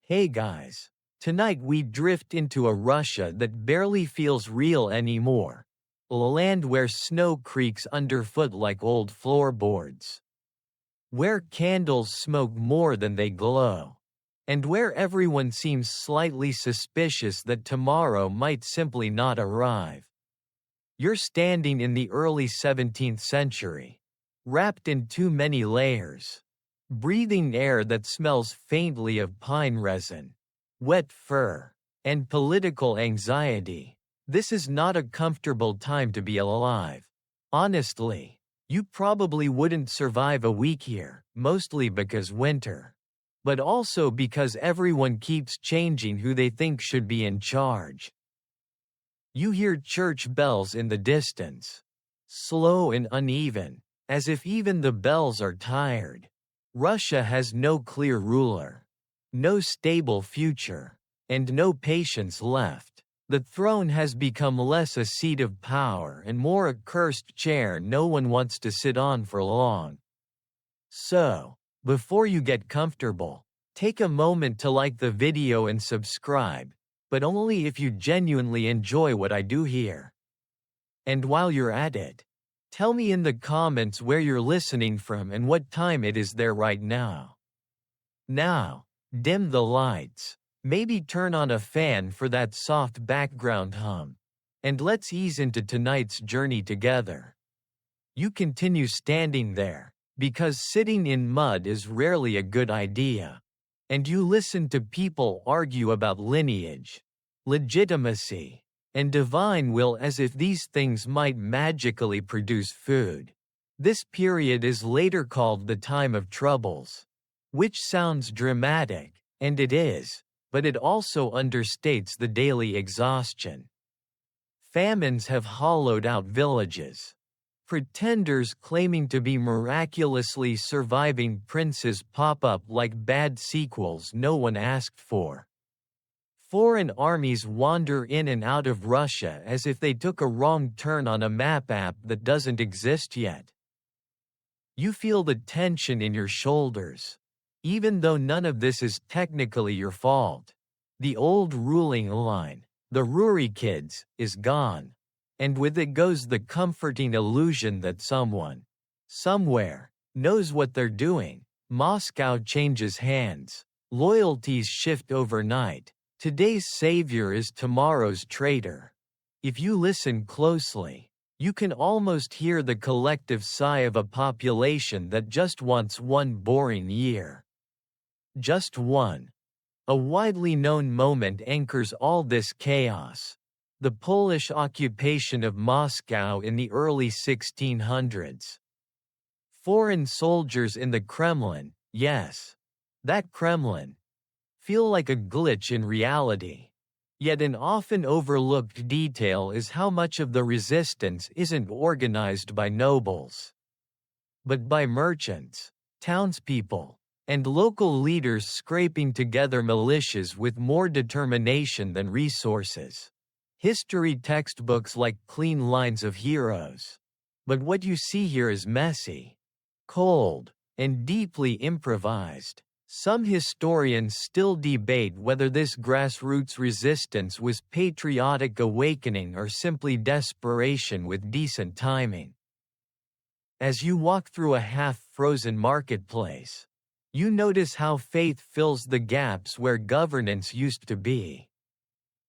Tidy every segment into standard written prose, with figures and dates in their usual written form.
Hey guys. Tonight we drift into a Russia that barely feels real anymore. A land where snow creaks underfoot like old floorboards. Where candles smoke more than they glow. And where everyone seems slightly suspicious that tomorrow might simply not arrive. You're standing in the early 17th century. Wrapped in too many layers. Breathing air that smells faintly of pine resin, wet fur, and political anxiety. This is not a comfortable time to be alive. Honestly, you probably wouldn't survive a week here, mostly because winter. But also because everyone keeps changing who they think should be in charge. You hear church bells in the distance. Slow and uneven, as if even the bells are tired. Russia has no clear ruler, no stable future, and no patience left. The throne has become less a seat of power and more a cursed chair no one wants to sit on for long. So, before you get comfortable, take a moment to like the video and subscribe, but only if you genuinely enjoy what I do here. And while you're at it, tell me in the comments where you're listening from and what time it is there right now. Now, dim the lights, maybe turn on a fan for that soft background hum, and let's ease into tonight's journey together. You continue standing there, because sitting in mud is rarely a good idea. And you listen to people argue about lineage, legitimacy, and divine will as if these things might magically produce food. This period is later called the Time of Troubles. Which sounds dramatic, and it is, but it also understates the daily exhaustion. Famines have hollowed out villages. Pretenders claiming to be miraculously surviving princes pop up like bad sequels no one asked for. Foreign armies wander in and out of Russia as if they took a wrong turn on a map app that doesn't exist yet. You feel the tension in your shoulders. Even though none of this is technically your fault. The old ruling line, the Ruri kids, is gone. And with it goes the comforting illusion that someone, somewhere, knows what they're doing. Moscow changes hands. Loyalties shift overnight. Today's savior is tomorrow's traitor. If you listen closely, you can almost hear the collective sigh of a population that just wants one boring year. Just one. A widely known moment anchors all this chaos. The Polish occupation of Moscow in the early 1600s. Foreign soldiers in the Kremlin, yes, that Kremlin, feel like a glitch in reality. Yet an often overlooked detail is how much of the resistance isn't organized by nobles, but by merchants, townspeople, and local leaders scraping together militias with more determination than resources. History textbooks like clean lines of heroes. But what you see here is messy, cold, and deeply improvised. Some historians still debate whether this grassroots resistance was patriotic awakening or simply desperation with decent timing. As you walk through a half-frozen marketplace, you notice how faith fills the gaps where governance used to be.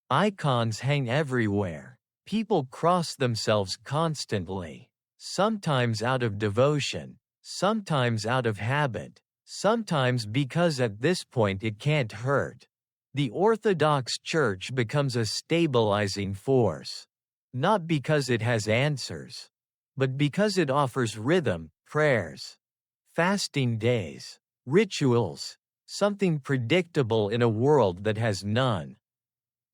Icons hang everywhere. People cross themselves constantly, sometimes out of devotion, sometimes out of habit. Sometimes because at this point it can't hurt. The Orthodox Church becomes a stabilizing force. Not because it has answers, but because it offers rhythm, prayers, fasting days, rituals, something predictable in a world that has none.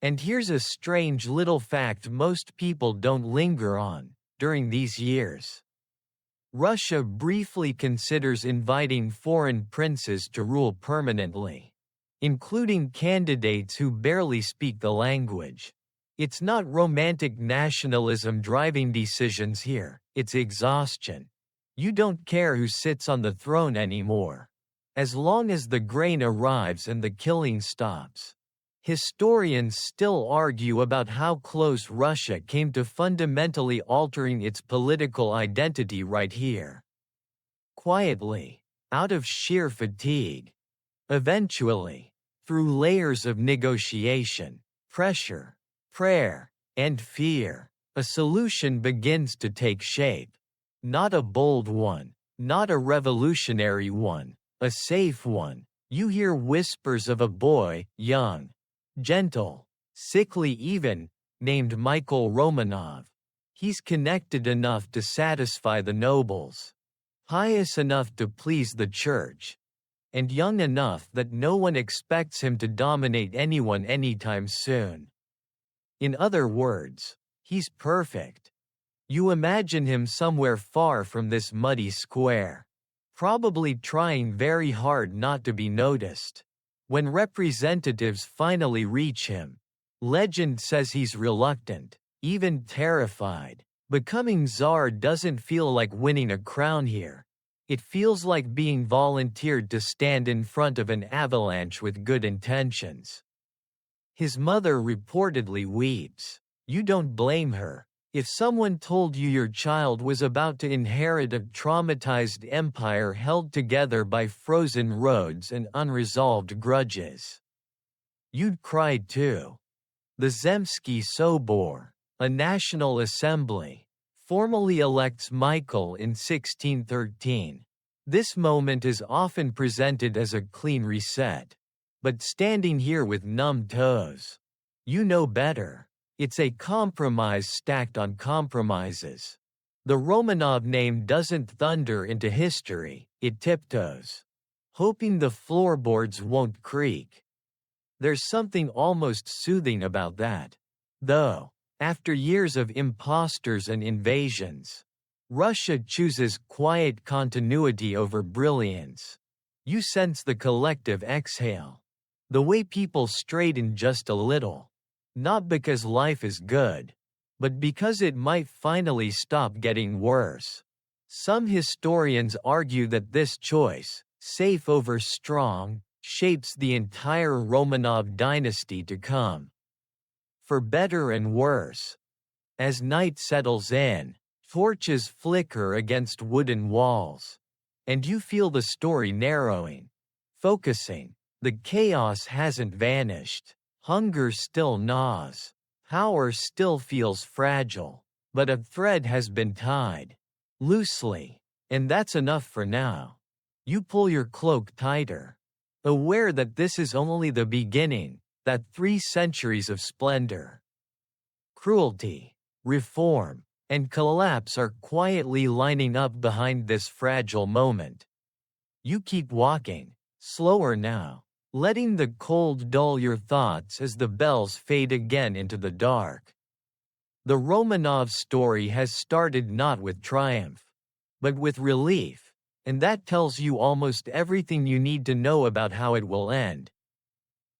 And here's a strange little fact most people don't linger on during these years. Russia briefly considers inviting foreign princes to rule permanently, including candidates who barely speak the language. It's not romantic nationalism driving decisions here, it's exhaustion. You don't care who sits on the throne anymore. as long as the grain arrives and the killing stops. Historians still argue about how close Russia came to fundamentally altering its political identity right here. Quietly, out of sheer fatigue. Eventually, through layers of negotiation, pressure, prayer, and fear, a solution begins to take shape. Not a bold one, not a revolutionary one, a safe one. You hear whispers of a boy, young, gentle, sickly even, named Michael Romanov. He's connected enough to satisfy the nobles, pious enough to please the church, and young enough that no one expects him to dominate anyone anytime soon. In other words, he's perfect. You imagine him somewhere far from this muddy square, probably trying very hard not to be noticed. When representatives finally reach him, legend says he's reluctant, even terrified. Becoming Tsar doesn't feel like winning a crown here. It feels like being volunteered to stand in front of an avalanche with good intentions. His mother reportedly weeps. You don't blame her. If someone told you your child was about to inherit a traumatized empire held together by frozen roads and unresolved grudges, you'd cry too. The Zemsky Sobor, a national assembly, formally elects Michael in 1613. This moment is often presented as a clean reset. But standing here with numb toes, you know better. It's a compromise stacked on compromises. The Romanov name doesn't thunder into history, it tiptoes, hoping the floorboards won't creak. There's something almost soothing about that. Though, after years of imposters and invasions, Russia chooses quiet continuity over brilliance. You sense the collective exhale. The way people straighten just a little. Not because life is good, but because it might finally stop getting worse. Some historians argue that this choice, safe over strong, shapes the entire Romanov dynasty to come. For better and worse. As night settles in, torches flicker against wooden walls, and you feel the story narrowing, focusing. The chaos hasn't vanished. Hunger still gnaws. Power still feels fragile. But a thread has been tied. Loosely. And that's enough for now. You pull your cloak tighter. Aware that this is only the beginning, that 3 centuries of splendor, cruelty, reform, and collapse are quietly lining up behind this fragile moment. You keep walking, slower now, letting the cold dull your thoughts as the bells fade again into the dark. The Romanov story has started not with triumph, but with relief, and that tells you almost everything you need to know about how it will end.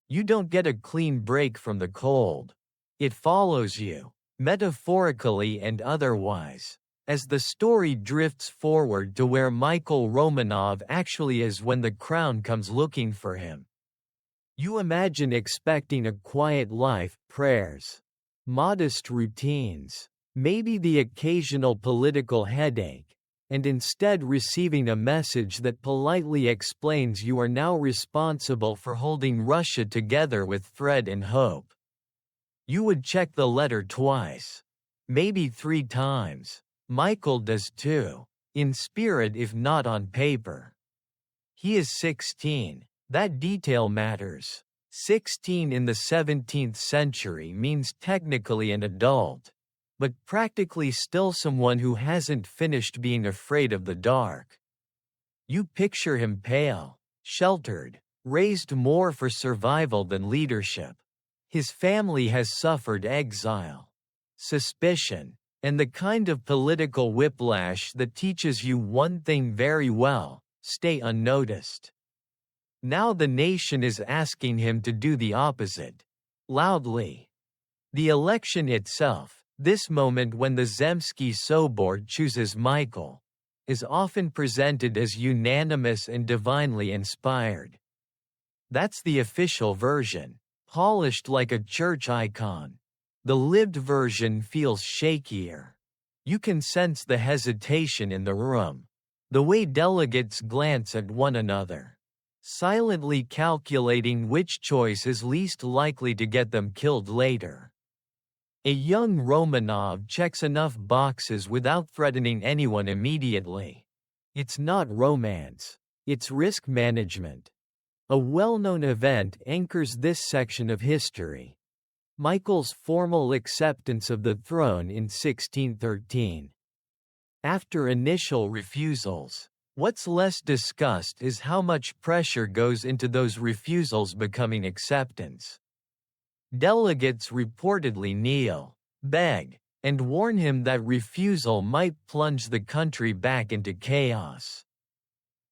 You don't get a clean break from the cold. It follows you, metaphorically and otherwise, as the story drifts forward to where Michael Romanov actually is when the crown comes looking for him. You imagine expecting a quiet life, prayers, modest routines, maybe the occasional political headache, and instead receiving a message that politely explains you are now responsible for holding Russia together with thread and hope. You would check the letter twice, maybe 3 times. Michael does too, in spirit if not on paper. He is 16. That detail matters. 16 in the 17th century means technically an adult, but practically still someone who hasn't finished being afraid of the dark. You picture him pale, sheltered, raised more for survival than leadership. His family has suffered exile, suspicion, and the kind of political whiplash that teaches you one thing very well: stay unnoticed. Now the nation is asking him to do the opposite. Loudly. The election itself, this moment when the Zemsky Sobor chooses Michael, is often presented as unanimous and divinely inspired. That's the official version, polished like a church icon. The lived version feels shakier. You can sense the hesitation in the room, the way delegates glance at one another, silently calculating which choice is least likely to get them killed later. A young Romanov checks enough boxes without threatening anyone immediately. It's not romance, it's risk management. A well-known event anchors this section of history: Michael's formal acceptance of the throne in 1613. After initial refusals, what's less discussed is how much pressure goes into those refusals becoming acceptance. Delegates reportedly kneel, beg, and warn him that refusal might plunge the country back into chaos.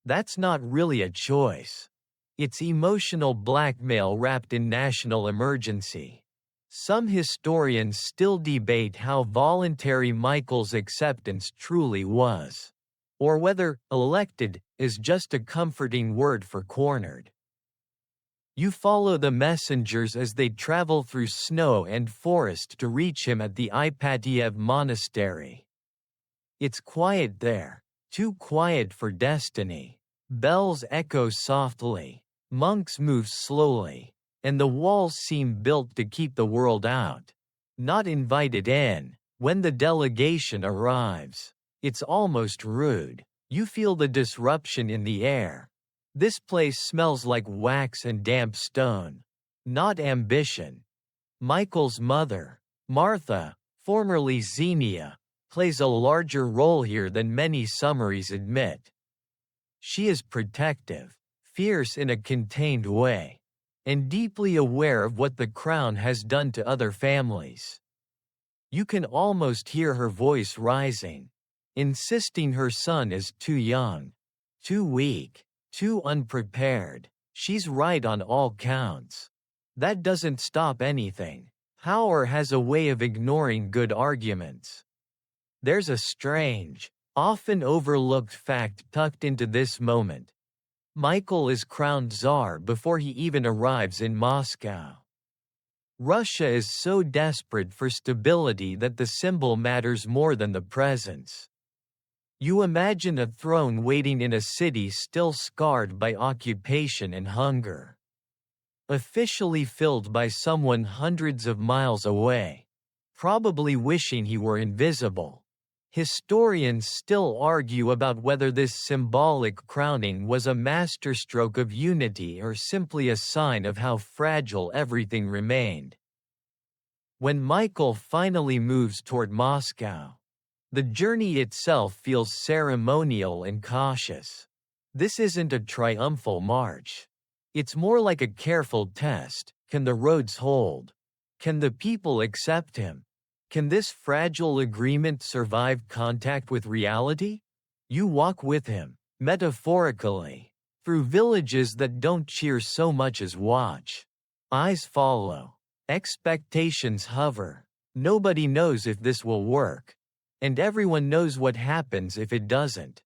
That's not really a choice. It's emotional blackmail wrapped in national emergency. Some historians still debate how voluntary Michael's acceptance truly was, or whether "elected" is just a comforting word for cornered. You follow the messengers as they travel through snow and forest to reach him at the Ipatiev monastery. It's quiet there, too quiet for destiny. Bells echo softly, monks move slowly, and the walls seem built to keep the world out, not invited in. When the delegation arrives, it's almost rude. You feel the disruption in the air. This place smells like wax and damp stone, not ambition. Michael's mother, Martha, formerly Xenia, plays a larger role here than many summaries admit. She is protective, fierce in a contained way, and deeply aware of what the crown has done to other families. You can almost hear her voice rising, insisting her son is too young, too weak, too unprepared. She's right on all counts. That doesn't stop anything. Power has a way of ignoring good arguments. There's a strange, often overlooked fact tucked into this moment. Michael is crowned Tsar before he even arrives in Moscow. Russia is so desperate for stability that the symbol matters more than the presence. You imagine a throne waiting in a city still scarred by occupation and hunger. Officially filled by someone hundreds of miles away, probably wishing he were invisible. Historians still argue about whether this symbolic crowning was a masterstroke of unity or simply a sign of how fragile everything remained. When Michael finally moves toward Moscow, the journey itself feels ceremonial and cautious. This isn't a triumphal march. It's more like a careful test. Can the roads hold? Can the people accept him? Can this fragile agreement survive contact with reality? You walk with him, metaphorically, through villages that don't cheer so much as watch. Eyes follow. Expectations hover. Nobody knows if this will work. And everyone knows what happens if it doesn't.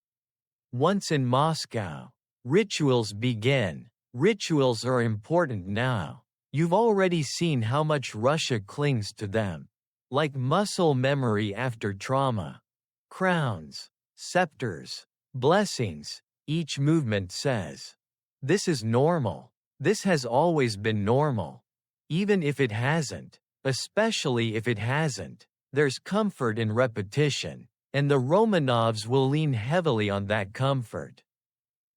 Once in Moscow, rituals begin. Rituals are important now. You've already seen how much Russia clings to them. Like muscle memory after trauma. Crowns, scepters, blessings, each movement says, "This is normal. This has always been normal." Even if it hasn't, especially if it hasn't, there's comfort in repetition, and the Romanovs will lean heavily on that comfort.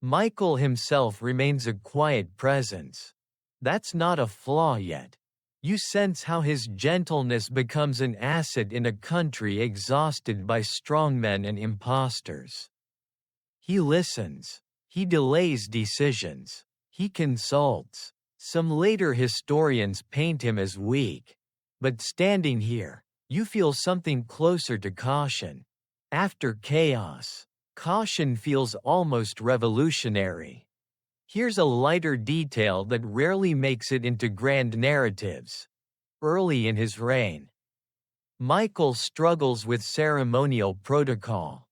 Michael himself remains a quiet presence. That's not a flaw yet. You sense how his gentleness becomes an asset in a country exhausted by strongmen and impostors. He listens. He delays decisions. He consults. Some later historians paint him as weak. But standing here, you feel something closer to caution. After chaos, caution feels almost revolutionary. Here's a lighter detail that rarely makes it into grand narratives. Early in his reign, Michael struggles with ceremonial protocol.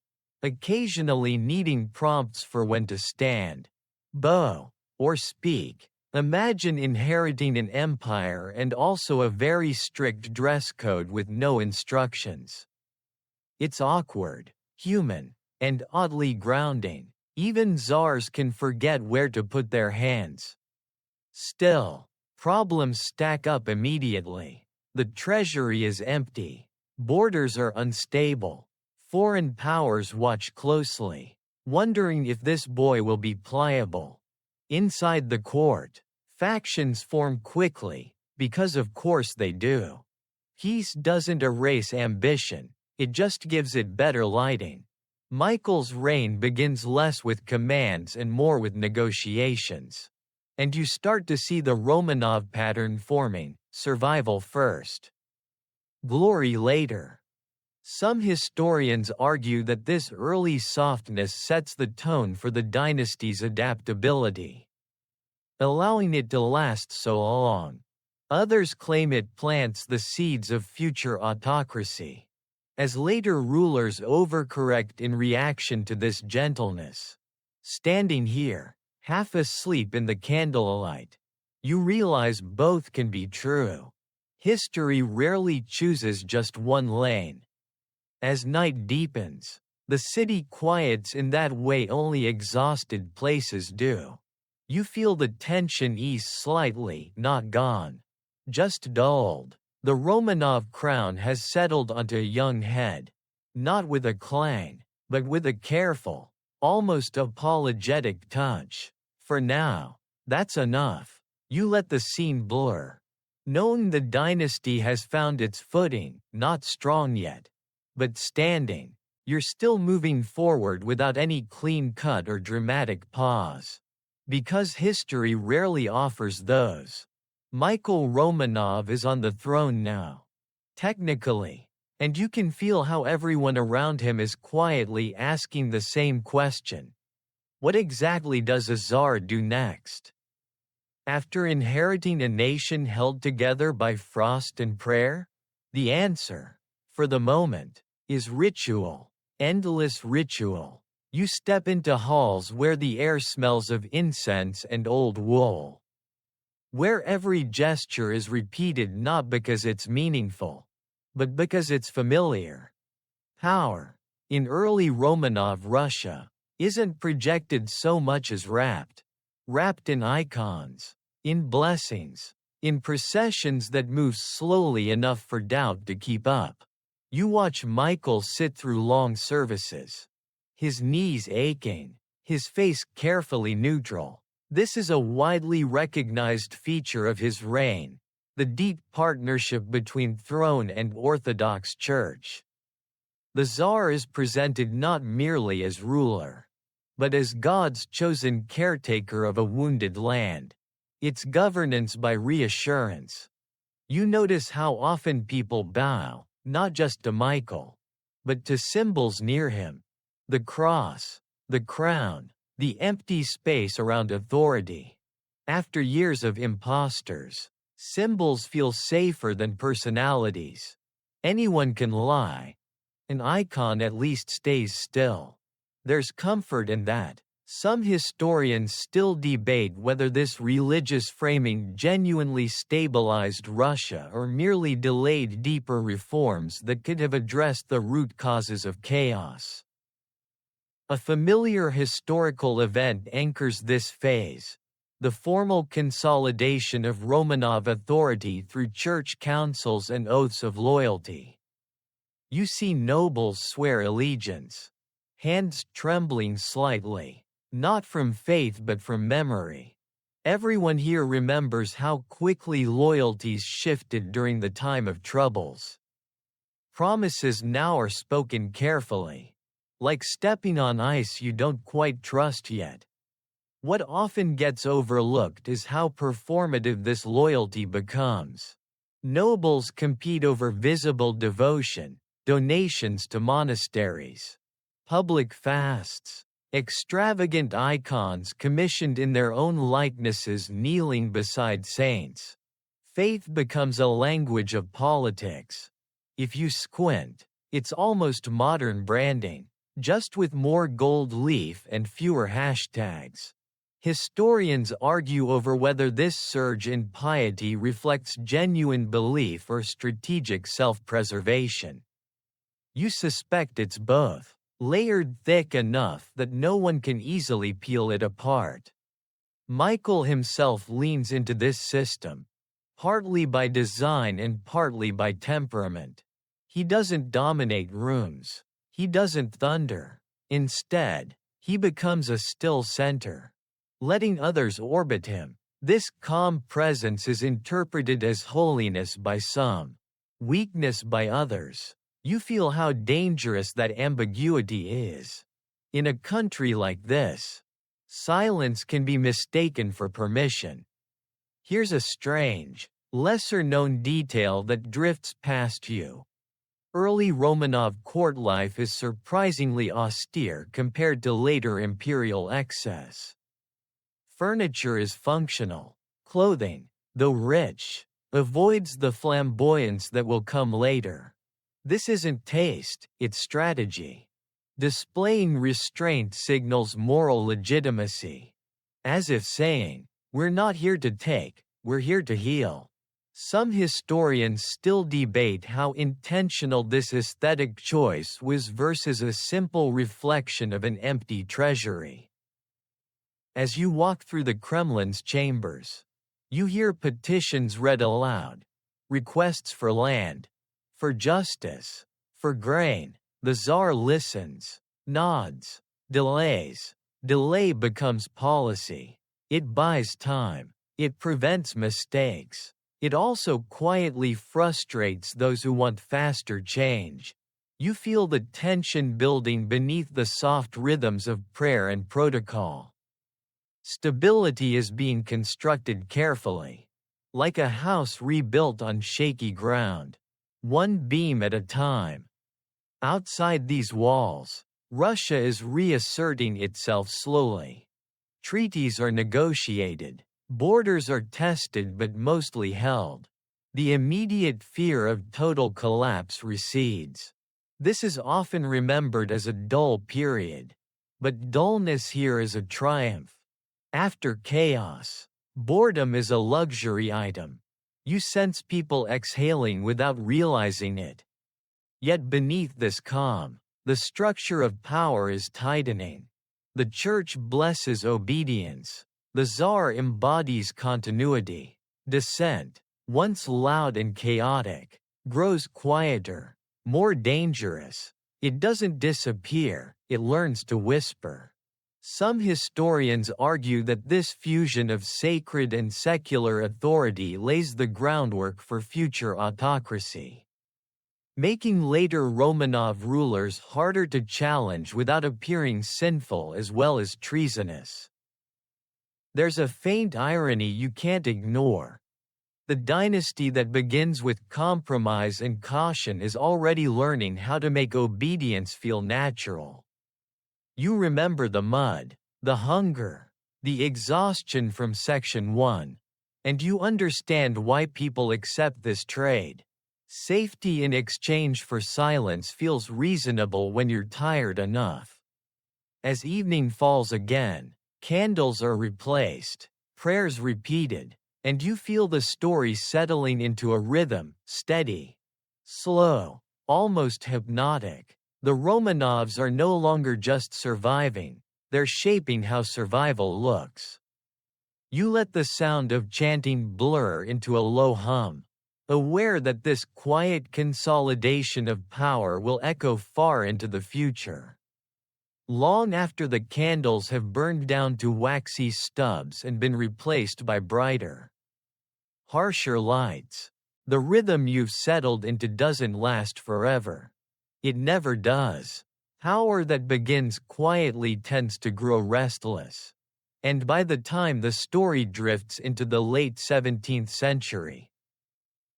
occasionally needing prompts for when to stand, bow, or speak. Imagine inheriting an empire and also a very strict dress code with no instructions. It's awkward, human, and oddly grounding. Even czars can forget where to put their hands. Still, problems stack up immediately. The treasury is empty. Borders are unstable. Foreign powers watch closely, wondering if this boy will be pliable. Inside the court, factions form quickly, because of course they do. Peace doesn't erase ambition, it just gives it better lighting. Michael's reign begins less with commands and more with negotiations. And you start to see the Romanov pattern forming: survival first, glory later. Some historians argue that this early softness sets the tone for the dynasty's adaptability, allowing it to last so long. Others claim it plants the seeds of future autocracy, as later rulers overcorrect in reaction to this gentleness. Standing here, half asleep in the candlelight, you realize both can be true. History rarely chooses just one lane. As night deepens, the city quiets in that way only exhausted places do. You feel the tension ease slightly, not gone, just dulled. The Romanov crown has settled onto a young head, not with a clang, but with a careful, almost apologetic touch. For now, that's enough. You let the scene blur, knowing the dynasty has found its footing, not strong yet, but standing. You're still moving forward without any clean cut or dramatic pause, because history rarely offers those. Michael Romanov is on the throne now, technically, and you can feel how everyone around him is quietly asking the same question. What exactly does a czar do next? After inheriting a nation held together by frost and prayer? The answer, for the moment, is ritual, endless ritual. You step into halls where the air smells of incense and old wool, where every gesture is repeated not because it's meaningful, but because it's familiar. Power, in early Romanov Russia, isn't projected so much as wrapped in icons, in blessings, in processions that move slowly enough for doubt to keep up. You watch Michael sit through long services, his knees aching, his face carefully neutral. This is a widely recognized feature of his reign, the deep partnership between throne and Orthodox Church. The Tsar is presented not merely as ruler, but as God's chosen caretaker of a wounded land. It's governance by reassurance. You notice how often people bow, not just to Michael, but to symbols near him: the cross, the crown, the empty space around authority. After years of imposters, symbols feel safer than personalities. Anyone can lie. An icon at least stays still. There's comfort in that. Some historians still debate whether this religious framing genuinely stabilized Russia or merely delayed deeper reforms that could have addressed the root causes of chaos. A familiar historical event anchors this phase: the formal consolidation of Romanov authority through church councils and oaths of loyalty. You see nobles swear allegiance, hands trembling slightly, not from faith but from memory. Everyone here remembers how quickly loyalties shifted during the time of troubles. Promises now are spoken carefully, like stepping on ice you don't quite trust yet. What often gets overlooked is how performative this loyalty becomes. Nobles compete over visible devotion, donations to monasteries, public fasts, extravagant icons commissioned in their own likenesses kneeling beside saints. Faith becomes a language of politics. If you squint, it's almost modern branding. just with more gold leaf and fewer hashtags. Historians argue over whether this surge in piety reflects genuine belief or strategic self-preservation. You suspect it's both, layered thick enough that no one can easily peel it apart. Michael himself leans into this system, partly by design and partly by temperament. He doesn't dominate rooms. He doesn't thunder. Instead, he becomes a still center, letting others orbit him. This calm presence is interpreted as holiness by some, weakness by others. You feel how dangerous that ambiguity is. In a country like this, silence can be mistaken for permission. Here's a strange, lesser-known detail that drifts past you. Early Romanov court life is surprisingly austere compared to later imperial excess. Furniture is functional. Clothing, though rich, avoids the flamboyance that will come later. This isn't taste, it's strategy. Displaying restraint signals moral legitimacy. As if saying, we're not here to take, we're here to heal. Some historians still debate how intentional this aesthetic choice was versus a simple reflection of an empty treasury. As you walk through the Kremlin's chambers, you hear petitions read aloud, requests for land, for justice, for grain. The Tsar listens, nods, delays. Delay becomes policy. It buys time. It prevents mistakes. It also quietly frustrates those who want faster change. You feel the tension building beneath the soft rhythms of prayer and protocol. Stability is being constructed carefully, like a house rebuilt on shaky ground, one beam at a time. Outside these walls, Russia is reasserting itself slowly. Treaties are negotiated. Borders are tested but mostly held. The immediate fear of total collapse recedes. This is often remembered as a dull period. But dullness here is a triumph. After chaos, boredom is a luxury item. You sense people exhaling without realizing it. Yet beneath this calm, the structure of power is tightening. The church blesses obedience. The Tsar embodies continuity. Dissent, once loud and chaotic, grows quieter, more dangerous. It doesn't disappear, it learns to whisper. Some historians argue that this fusion of sacred and secular authority lays the groundwork for future autocracy, making later Romanov rulers harder to challenge without appearing sinful as well as treasonous. There's a faint irony you can't ignore. The dynasty that begins with compromise and caution is already learning how to make obedience feel natural. You remember the mud, the hunger, the exhaustion from Section 1, and you understand why people accept this trade. Safety in exchange for silence feels reasonable when you're tired enough. As evening falls again, candles are replaced, prayers repeated, and you feel the story settling into a rhythm, steady, slow, almost hypnotic. The Romanovs are no longer just surviving, they're shaping how survival looks. You let the sound of chanting blur into a low hum, aware that this quiet consolidation of power will echo far into the future. Long after the candles have burned down to waxy stubs and been replaced by brighter, harsher lights, the rhythm you've settled into doesn't last forever. It never does. Power that begins quietly tends to grow restless. And by the time the story drifts into the late 17th century,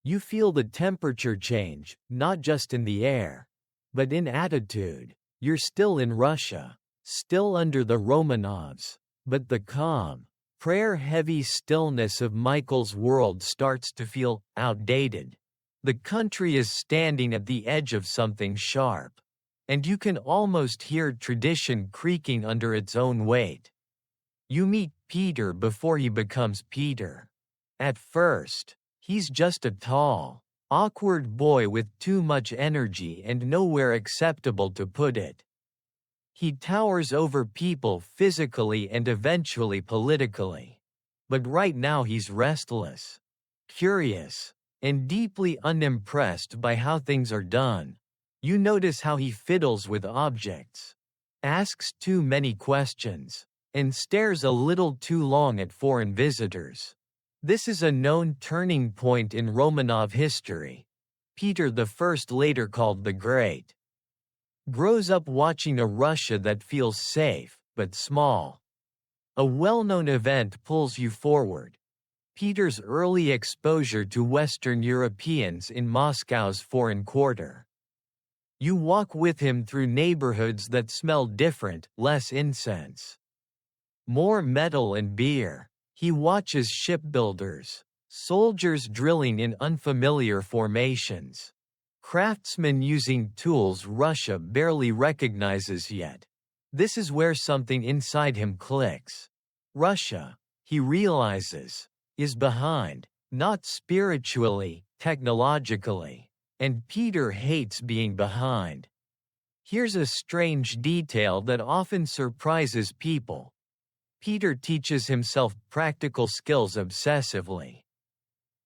you feel the temperature change, not just in the air, but in attitude. You're still in Russia, still under the Romanovs, but the calm, prayer-heavy stillness of Michael's world starts to feel outdated. The country is standing at the edge of something sharp. and you can almost hear tradition creaking under its own weight. You meet Peter before he becomes Peter. At first, he's just a tall, awkward boy with too much energy and nowhere acceptable to put it. He towers over people physically and eventually politically. But right now he's restless, curious, and deeply unimpressed by how things are done. You notice how he fiddles with objects, asks too many questions, and stares a little too long at foreign visitors. This is a known turning point in Romanov history. Peter I, later called the Great, grows up watching a Russia that feels safe, but small. A well-known event pulls you forward. Peter's early exposure to Western Europeans in Moscow's foreign quarter. You walk with him through neighborhoods that smell different, less incense, more metal and beer. He watches shipbuilders, soldiers drilling in unfamiliar formations, craftsmen using tools Russia barely recognizes yet. This is where something inside him clicks. Russia, he realizes, is behind, not spiritually, technologically. And Peter hates being behind. Here's a strange detail that often surprises people. Peter teaches himself practical skills obsessively.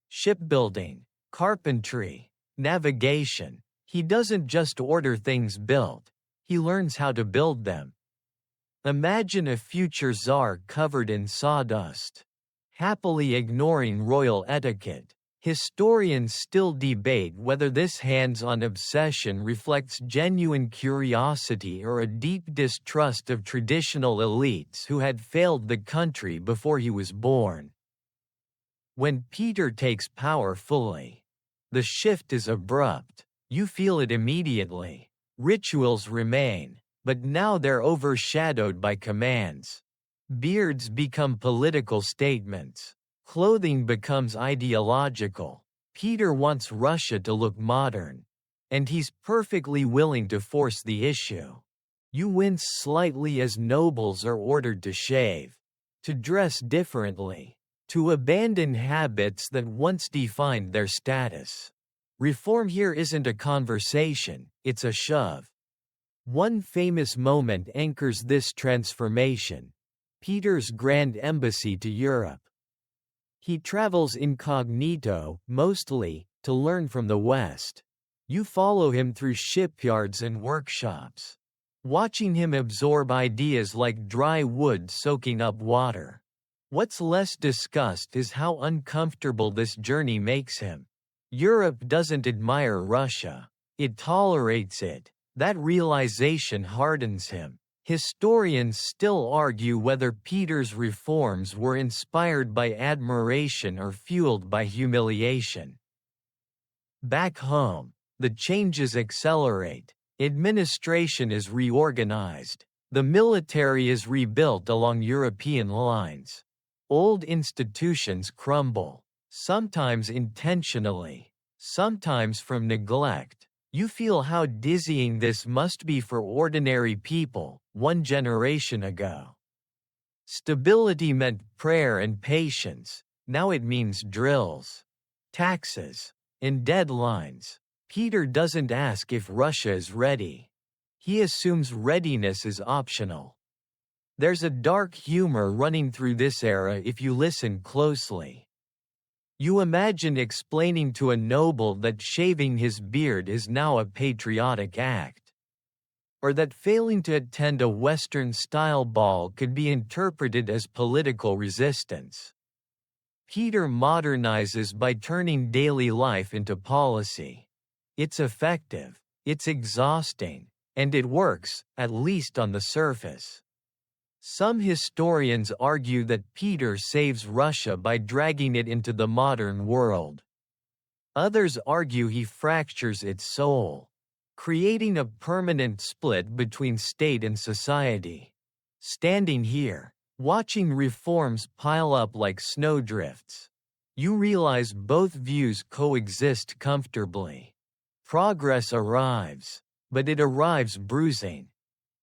Shipbuilding, carpentry, navigation. He doesn't just order things built, he learns how to build them. Imagine a future czar covered in sawdust, happily ignoring royal etiquette. Historians still debate whether this hands-on obsession reflects genuine curiosity or a deep distrust of traditional elites who had failed the country before he was born. When Peter takes power fully, the shift is abrupt. You feel it immediately. Rituals remain, but now they're overshadowed by commands. Beards become political statements. Clothing becomes ideological. Peter wants Russia to look modern. And he's perfectly willing to force the issue. You wince slightly as nobles are ordered to shave, to dress differently, to abandon habits that once defined their status. Reform here isn't a conversation, it's a shove. One famous moment anchors this transformation: Peter's grand embassy to Europe. He travels incognito, mostly, to learn from the West. You follow him through shipyards and workshops, watching him absorb ideas like dry wood soaking up water. What's less discussed is how uncomfortable this journey makes him. Europe doesn't admire Russia. It tolerates it. That realization hardens him. Historians still argue whether Peter's reforms were inspired by admiration or fueled by humiliation. Back home, the changes accelerate. Administration is reorganized. The military is rebuilt along European lines. Old institutions crumble, sometimes intentionally, sometimes from neglect. You feel how dizzying this must be for ordinary people. One generation ago, stability meant prayer and patience. Now it means drills, taxes, and deadlines. Peter doesn't ask if Russia is ready. He assumes readiness is optional. There's a dark humor running through this era if you listen closely. You imagine explaining to a noble that shaving his beard is now a patriotic act, or that failing to attend a Western-style ball could be interpreted as political resistance. Peter modernizes by turning daily life into policy. It's effective, it's exhausting, and it works, at least on the surface. Some historians argue that Peter saves Russia by dragging it into the modern world. Others argue he fractures its soul, creating a permanent split between state and society. Standing here, watching reforms pile up like snowdrifts, you realize both views coexist comfortably. Progress arrives, but it arrives bruising.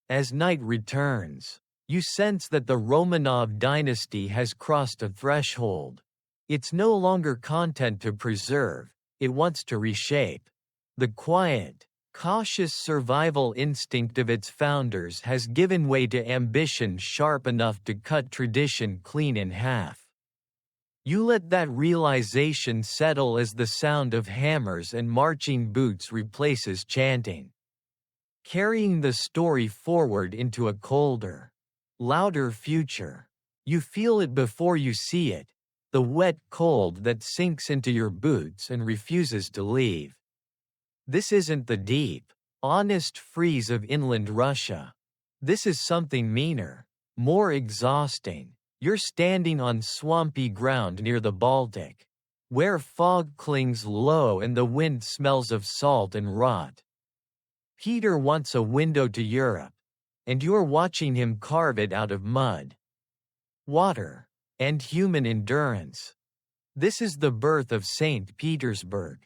As night returns, you sense that the Romanov dynasty has crossed a threshold. It's no longer content to preserve, it wants to reshape. The quiet, cautious survival instinct of its founders has given way to ambition sharp enough to cut tradition clean in half. You let that realization settle as the sound of hammers and marching boots replaces chanting, carrying the story forward into a colder, louder future. You feel it before you see it, the wet cold that sinks into your boots and refuses to leave. This isn't the deep, honest freeze of inland Russia. This is something meaner, more exhausting. You're standing on swampy ground near the Baltic, where fog clings low and the wind smells of salt and rot. Peter wants a window to Europe, and you're watching him carve it out of mud, water, and human endurance. This is the birth of St. Petersburg,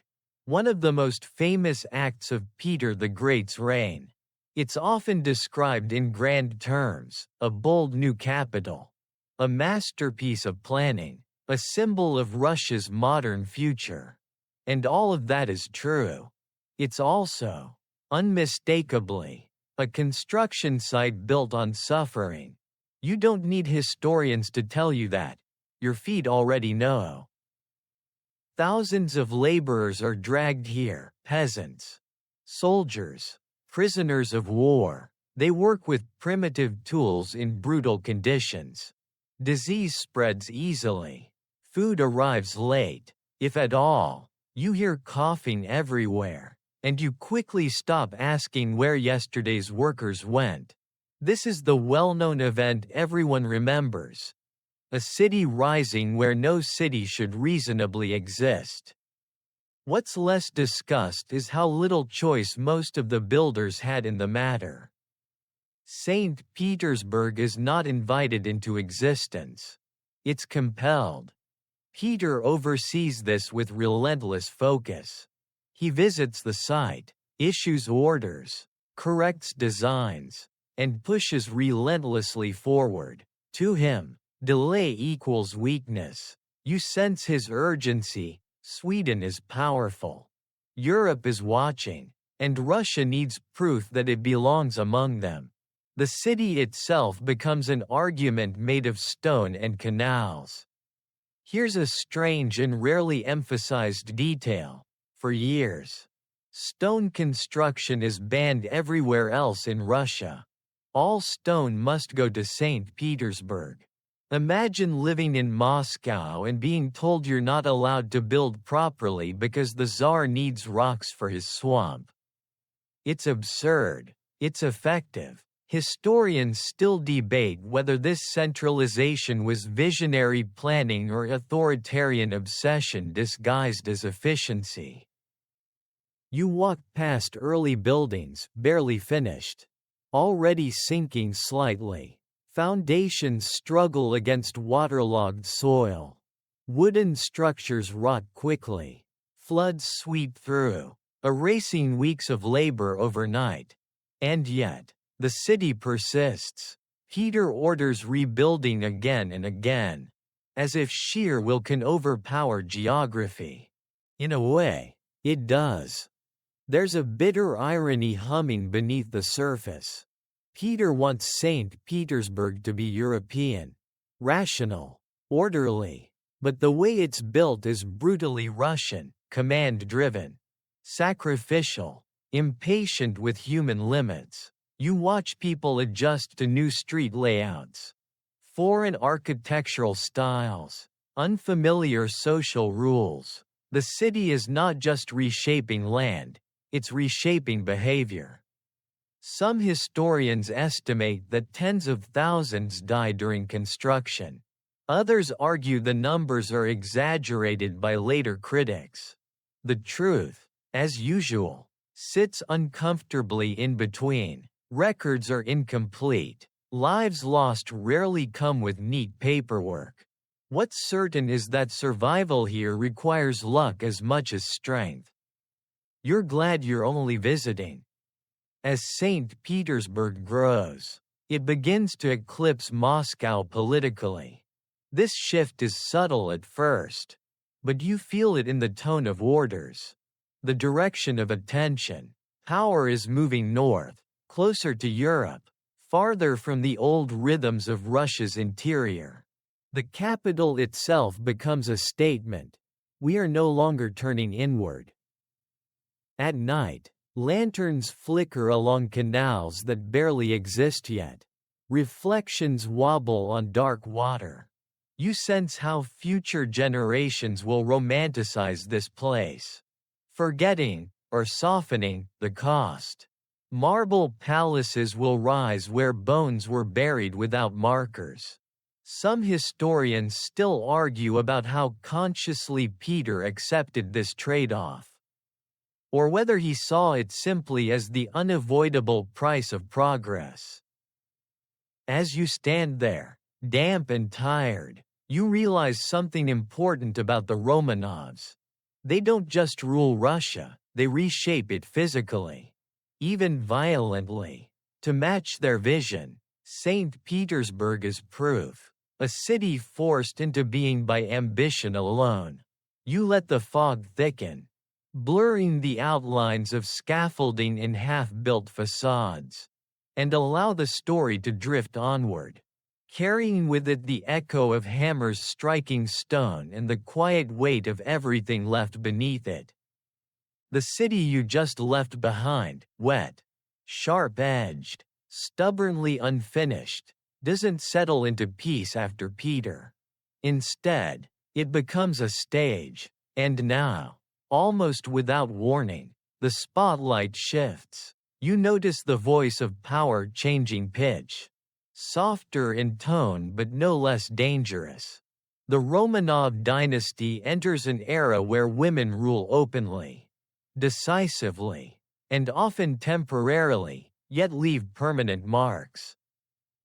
one of the most famous acts of Peter the Great's reign. It's often described in grand terms, a bold new capital, a masterpiece of planning, a symbol of Russia's modern future. And all of that is true. It's also, unmistakably, a construction site built on suffering. You don't need historians to tell you that. Your feet already know. Thousands of laborers are dragged here, peasants, soldiers, prisoners of war. They work with primitive tools in brutal conditions. Disease spreads easily. Food arrives late, if at all. You hear coughing everywhere, and you quickly stop asking where yesterday's workers went. This is the well-known event everyone remembers. A city rising where no city should reasonably exist. What's less discussed is how little choice most of the builders had in the matter. St. Petersburg is not invited into existence. It's compelled. Peter oversees this with relentless focus. He visits the site, issues orders, corrects designs, and pushes relentlessly forward. To him, delay equals weakness. You sense his urgency. Sweden is powerful. Europe is watching, and Russia needs proof that it belongs among them. The city itself becomes an argument made of stone and canals. Here's a strange and rarely emphasized detail. For years, stone construction is banned everywhere else in Russia. All stone must go to St. Petersburg. Imagine living in Moscow and being told you're not allowed to build properly because the Tsar needs rocks for his swamp. It's absurd. It's effective. Historians still debate whether this centralization was visionary planning or authoritarian obsession disguised as efficiency. You walk past early buildings, barely finished, already sinking slightly. Foundations struggle against waterlogged soil. Wooden structures rot quickly. Floods sweep through, erasing weeks of labor overnight. And yet, the city persists. Peter orders rebuilding again and again, as if sheer will can overpower geography. In a way, it does. There's a bitter irony humming beneath the surface. Peter wants St. Petersburg to be European, rational, orderly, but the way it's built is brutally Russian, command-driven, sacrificial, impatient with human limits. You watch people adjust to new street layouts, foreign architectural styles, unfamiliar social rules. The city is not just reshaping land, it's reshaping behavior. Some historians estimate that tens of thousands died during construction. Others argue the numbers are exaggerated by later critics. The truth, as usual, sits uncomfortably in between. Records are incomplete. Lives lost rarely come with neat paperwork. What's certain is that survival here requires luck as much as strength. You're glad you're only visiting. As St. Petersburg grows, it begins to eclipse Moscow politically. This shift is subtle at first, but you feel it in the tone of orders, the direction of attention. Power is moving north, closer to Europe, farther from the old rhythms of Russia's interior. The capital itself becomes a statement. We are no longer turning inward. At night, lanterns flicker along canals that barely exist yet. Reflections wobble on dark water. You sense how future generations will romanticize this place, forgetting, or softening, the cost. Marble palaces will rise where bones were buried without markers. Some historians still argue about how consciously Peter accepted this trade-off, or whether he saw it simply as the unavoidable price of progress. As you stand there, damp and tired, you realize something important about the Romanovs. They don't just rule Russia, they reshape it physically, even violently. To match their vision, St. Petersburg is proof. A city forced into being by ambition alone. You let the fog thicken, blurring the outlines of scaffolding in half-built facades, and allow the story to drift onward, carrying with it the echo of hammers striking stone and the quiet weight of everything left beneath it. The city you just left behind, wet, sharp-edged, stubbornly unfinished, doesn't settle into peace after Peter. Instead, it becomes a stage, and now, almost without warning, the spotlight shifts. You notice the voice of power changing pitch, softer in tone but no less dangerous. The Romanov dynasty enters an era where women rule openly, decisively, and often temporarily, yet leave permanent marks.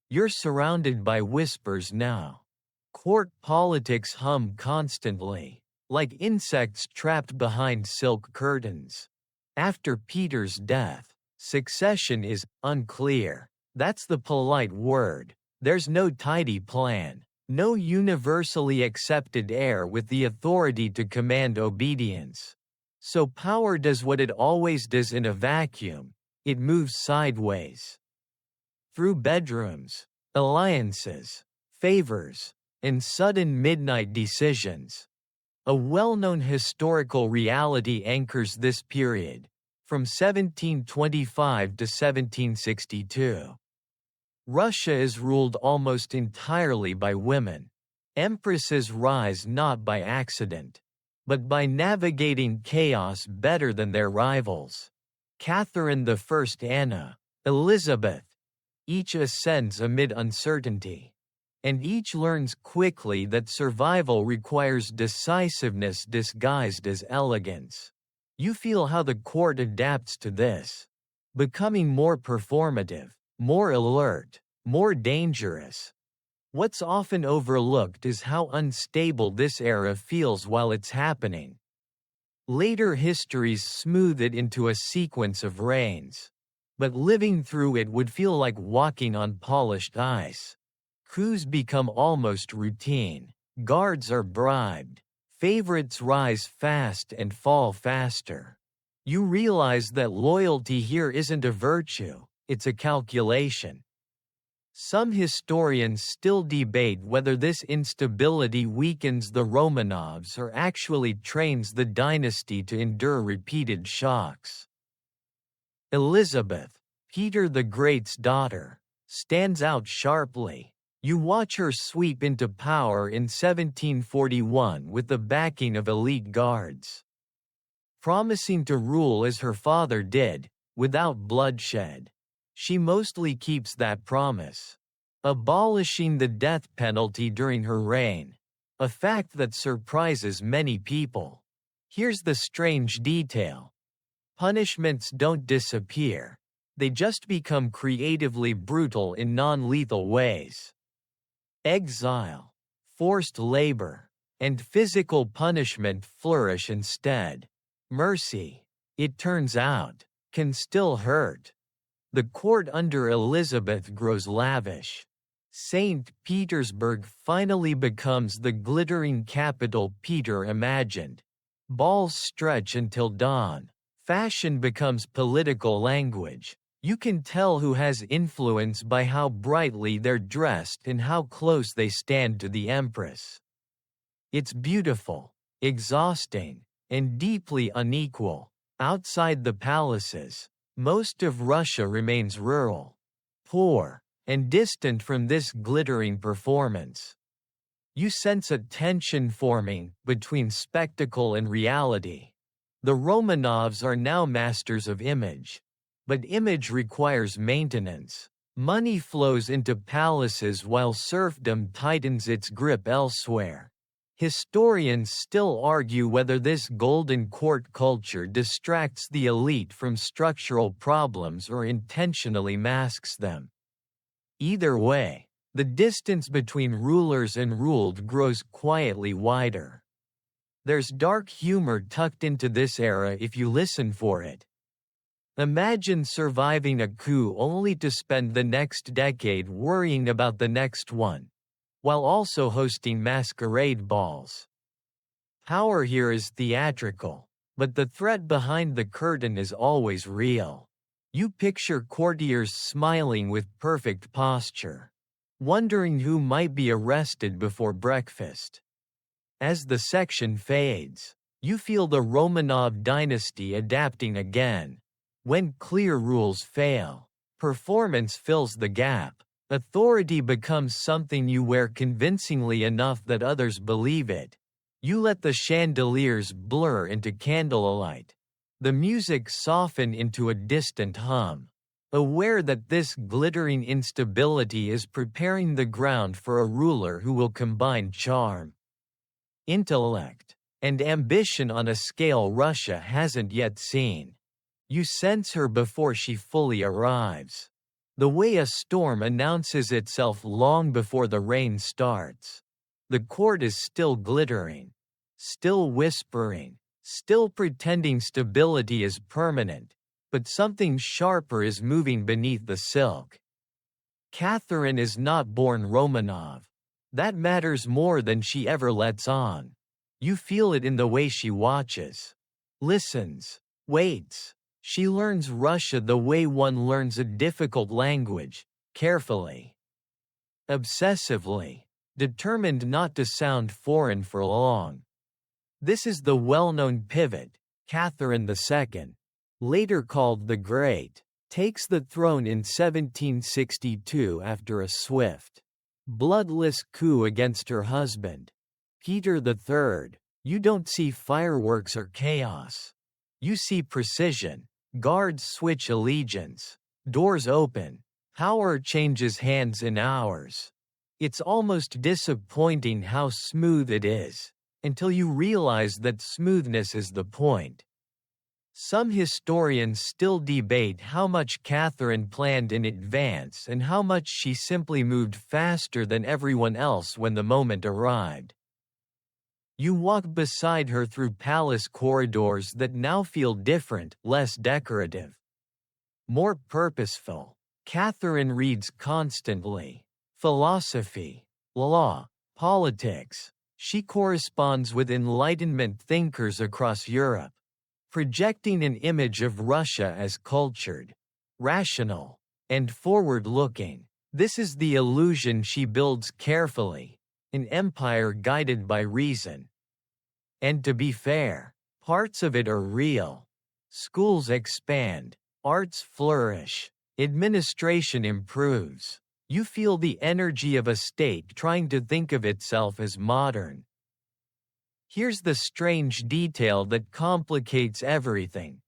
You're surrounded by whispers now. Court politics hum constantly, like insects trapped behind silk curtains. After Peter's death, succession is unclear. That's the polite word. There's no tidy plan, no universally accepted heir with the authority to command obedience. So power does what it always does in a vacuum. It moves sideways. Through bedrooms, alliances, favors, and sudden midnight decisions. A well-known historical reality anchors this period, from 1725 to 1762. Russia is ruled almost entirely by women. Empresses rise not by accident, but by navigating chaos better than their rivals. Catherine I, Anna, Elizabeth, each ascends amid uncertainty, and each learns quickly that survival requires decisiveness disguised as elegance. You feel how the court adapts to this, becoming more performative, more alert, more dangerous. What's often overlooked is how unstable this era feels while it's happening. Later histories smooth it into a sequence of reigns, but living through it would feel like walking on polished ice. Coups become almost routine, guards are bribed, favorites rise fast and fall faster. You realize that loyalty here isn't a virtue, it's a calculation. Some historians still debate whether this instability weakens the Romanovs or actually trains the dynasty to endure repeated shocks. Elizabeth, Peter the Great's daughter, stands out sharply. You watch her sweep into power in 1741 with the backing of elite guards. Promising to rule as her father did, without bloodshed, she mostly keeps that promise, abolishing the death penalty during her reign, a fact that surprises many people. Here's the strange detail. Punishments don't disappear, they just become creatively brutal in non-lethal ways. Exile, forced labor, and physical punishment flourish instead. Mercy, it turns out, can still hurt. The court under Elizabeth grows lavish. St. Petersburg finally becomes the glittering capital Peter imagined. Balls stretch until dawn. Fashion becomes political language. You can tell who has influence by how brightly they're dressed and how close they stand to the empress. It's beautiful, exhausting, and deeply unequal. Outside the palaces, most of Russia remains rural, poor, and distant from this glittering performance. You sense a tension forming between spectacle and reality. The Romanovs are now masters of image. But image requires maintenance. Money flows into palaces while serfdom tightens its grip elsewhere. Historians still argue whether this golden court culture distracts the elite from structural problems or intentionally masks them. Either way, the distance between rulers and ruled grows quietly wider. There's dark humor tucked into this era if you listen for it. Imagine surviving a coup only to spend the next decade worrying about the next one, while also hosting masquerade balls. Power here is theatrical, but the threat behind the curtain is always real. You picture courtiers smiling with perfect posture, wondering who might be arrested before breakfast. As the section fades, you feel the Romanov dynasty adapting again. When clear rules fail, performance fills the gap. Authority becomes something you wear convincingly enough that others believe it. You let the chandeliers blur into candlelight. The music soften into a distant hum. Aware that this glittering instability is preparing the ground for a ruler who will combine charm, intellect, and ambition on a scale Russia hasn't yet seen. You sense her before she fully arrives. The way a storm announces itself long before the rain starts. The court is still glittering, still whispering, still pretending stability is permanent, but something sharper is moving beneath the silk. Catherine is not born Romanov. That matters more than she ever lets on. You feel it in the way she watches, listens, waits. She learns Russia the way one learns a difficult language, carefully, obsessively, determined not to sound foreign for long. This is the well-known pivot. Catherine II, later called the Great, takes the throne in 1762 after a swift, bloodless coup against her husband, Peter III. You don't see fireworks or chaos. You see precision. Guards switch allegiance. Doors open. Power changes hands in hours. It's almost disappointing how smooth it is, until you realize that smoothness is the point. Some historians still debate how much Catherine planned in advance and how much she simply moved faster than everyone else when the moment arrived. You walk beside her through palace corridors that now feel different, less decorative, more purposeful. Catherine reads constantly. Philosophy, law, politics. She corresponds with Enlightenment thinkers across Europe, projecting an image of Russia as cultured, rational, and forward-looking. This is the illusion she builds carefully, an empire guided by reason. And to be fair, parts of it are real. Schools expand, arts flourish, administration improves. You feel the energy of a state trying to think of itself as modern. Here's the strange detail that complicates everything.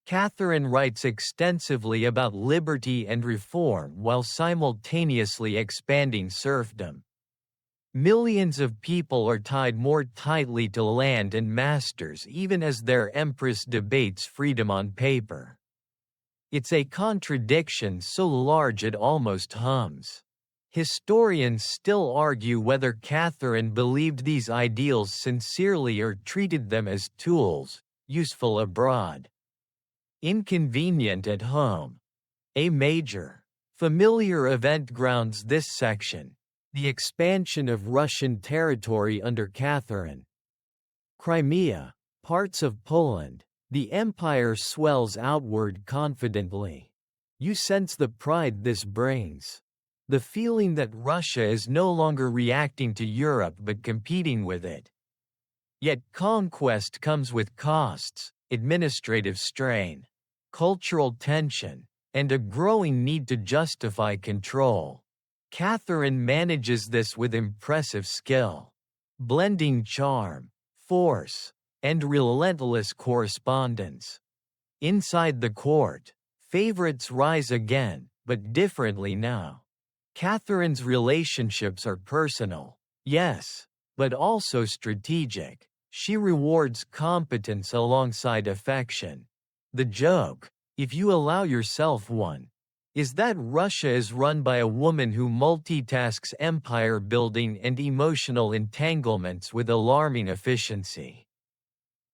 Catherine writes extensively about liberty and reform while simultaneously expanding serfdom. Millions of people are tied more tightly to land and masters even as their empress debates freedom on paper. It's a contradiction so large it almost hums. Historians still argue whether Catherine believed these ideals sincerely or treated them as tools, useful abroad, inconvenient at home. A major, familiar event grounds this section: the expansion of Russian territory under Catherine. Crimea, parts of Poland, the empire swells outward confidently. You sense the pride this brings. The feeling that Russia is no longer reacting to Europe but competing with it. Yet conquest comes with costs, administrative strain, cultural tension, and a growing need to justify control. Catherine manages this with impressive skill, blending charm, force, and relentless correspondence. Inside the court, favorites rise again, but differently now. Catherine's relationships are personal, yes, but also strategic. She rewards competence alongside affection. The joke, if you allow yourself one, is that Russia is run by a woman who multitasks empire building and emotional entanglements with alarming efficiency.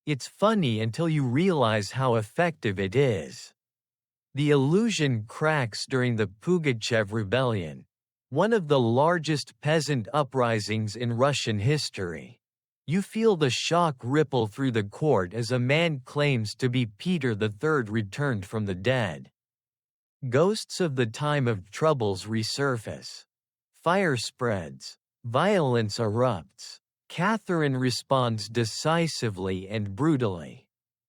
It's funny until you realize how effective it is. The illusion cracks during the Pugachev Rebellion, one of the largest peasant uprisings in Russian history. You feel the shock ripple through the court as a man claims to be Peter III returned from the dead. Ghosts of the time of troubles resurface. Fire spreads. Violence erupts. Catherine responds decisively and brutally.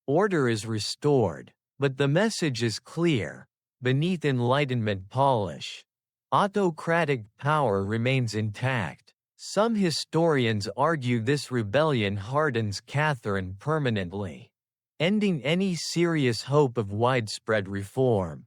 Order is restored, but the message is clear. Beneath Enlightenment polish, autocratic power remains intact. Some historians argue this rebellion hardens Catherine permanently, ending any serious hope of widespread reform.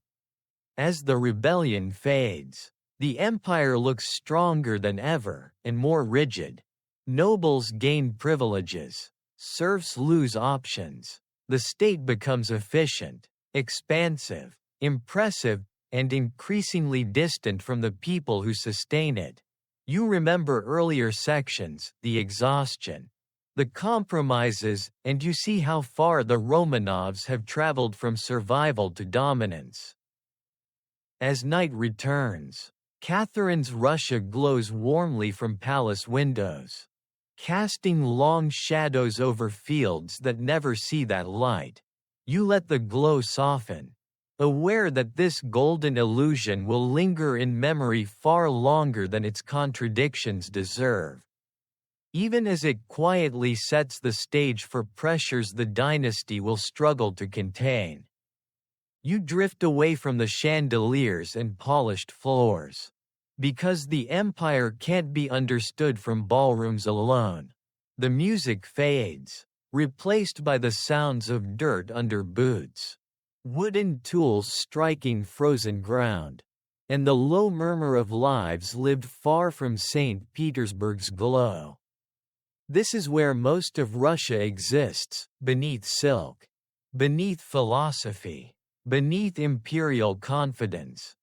As the rebellion fades, the empire looks stronger than ever, and more rigid. Nobles gain privileges, serfs lose options. The state becomes efficient, expansive, impressive, and increasingly distant from the people who sustain it. You remember earlier sections, the exhaustion, the compromises, and you see how far the Romanovs have traveled from survival to dominance. As night returns, Catherine's Russia glows warmly from palace windows, casting long shadows over fields that never see that light. You let the glow soften, aware that this golden illusion will linger in memory far longer than its contradictions deserve. Even as it quietly sets the stage for pressures the dynasty will struggle to contain. You drift away from the chandeliers and polished floors. Because the empire can't be understood from ballrooms alone. The music fades, replaced by the sounds of dirt under boots, wooden tools striking frozen ground, and the low murmur of lives lived far from St. Petersburg's glow. This is where most of Russia exists, beneath silk, beneath philosophy, beneath imperial confidence.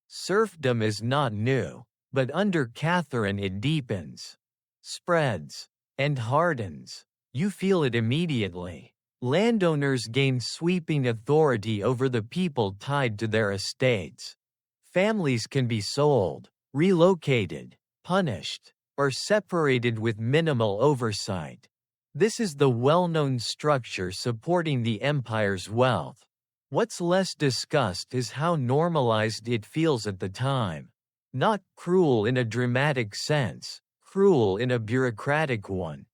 Serfdom is not new, but under Catherine it deepens, spreads, and hardens. You feel it immediately. Landowners gain sweeping authority over the people tied to their estates. Families can be sold, relocated, punished, or separated with minimal oversight. This is the well-known structure supporting the empire's wealth. What's less discussed is how normalized it feels at the time. Not cruel in a dramatic sense, cruel in a bureaucratic one.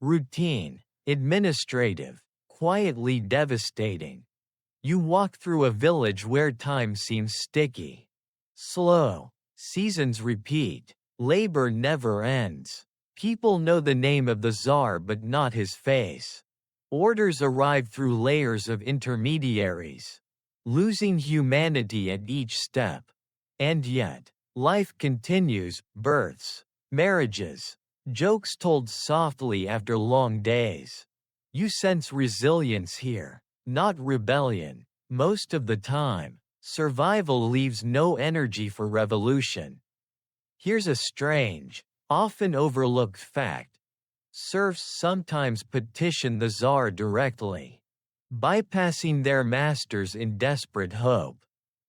Routine, administrative, quietly devastating. You walk through a village where time seems sticky. Slow, seasons repeat, labor never ends. People know the name of the Tsar but not his face. Orders arrive through layers of intermediaries, losing humanity at each step. And yet, life continues, births, marriages, jokes told softly after long days. You sense resilience here, not rebellion. Most of the time, survival leaves no energy for revolution. Here's a strange, often overlooked fact. Serfs sometimes petition the Tsar directly, bypassing their masters in desperate hope.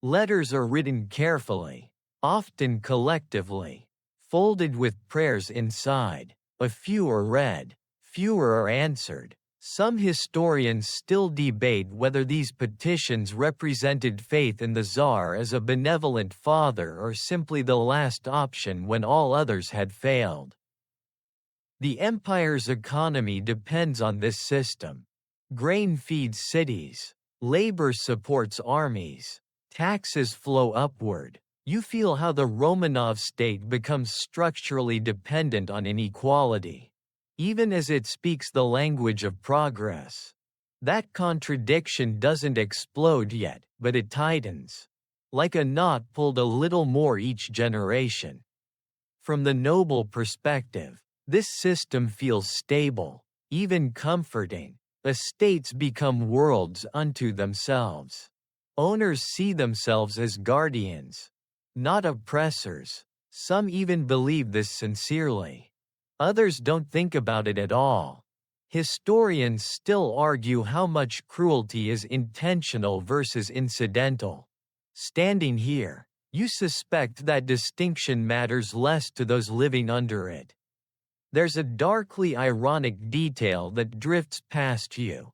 Letters are written carefully, often collectively, folded with prayers inside. A few are read, fewer are answered. Some historians still debate whether these petitions represented faith in the Tsar as a benevolent father or simply the last option when all others had failed. The empire's economy depends on this system. Grain feeds cities, labor supports armies, taxes flow upward. You feel how the Romanov state becomes structurally dependent on inequality, even as it speaks the language of progress. That contradiction doesn't explode yet, but it tightens, like a knot pulled a little more each generation. From the noble perspective, this system feels stable, even comforting. Estates become worlds unto themselves. Owners see themselves as guardians, not oppressors. Some even believe this sincerely. Others don't think about it at all. Historians still argue how much cruelty is intentional versus incidental. Standing here, you suspect that distinction matters less to those living under it. There's a darkly ironic detail that drifts past you.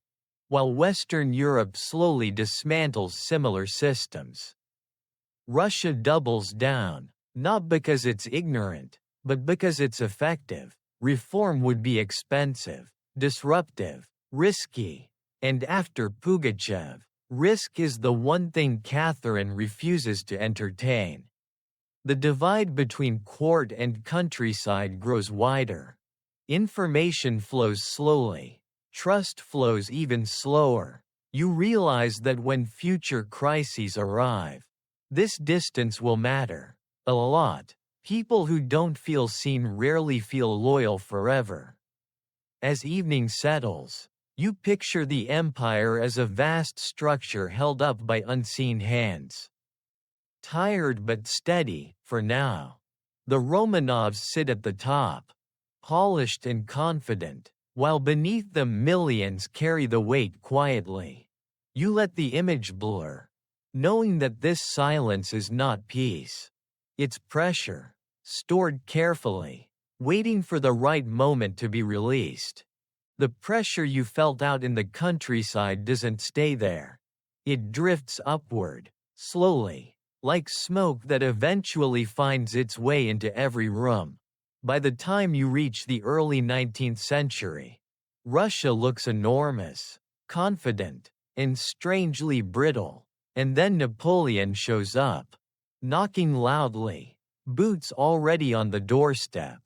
While Western Europe slowly dismantles similar systems, Russia doubles down, not because it's ignorant, but because it's effective. Reform would be expensive, disruptive, risky, and after Pugachev, risk is the one thing Catherine refuses to entertain. The divide between court and countryside grows wider. Information flows slowly. Trust flows even slower. You realize that when future crises arrive, this distance will matter a lot. People who don't feel seen rarely feel loyal forever. As evening settles, you picture the empire as a vast structure held up by unseen hands. Tired but steady, for now. The Romanovs sit at the top, polished and confident, while beneath them millions carry the weight quietly. You let the image blur, knowing that this silence is not peace. It's pressure, stored carefully, waiting for the right moment to be released. The pressure you felt out in the countryside doesn't stay there. It drifts upward, slowly, like smoke that eventually finds its way into every room. By the time you reach the early 19th century, Russia looks enormous, confident, and strangely brittle. And then Napoleon shows up, knocking loudly, boots already on the doorstep.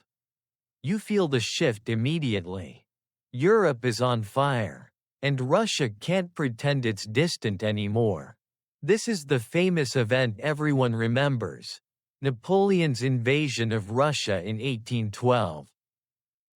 You feel the shift immediately. Europe is on fire, and Russia can't pretend it's distant anymore. This is the famous event everyone remembers, Napoleon's invasion of Russia in 1812.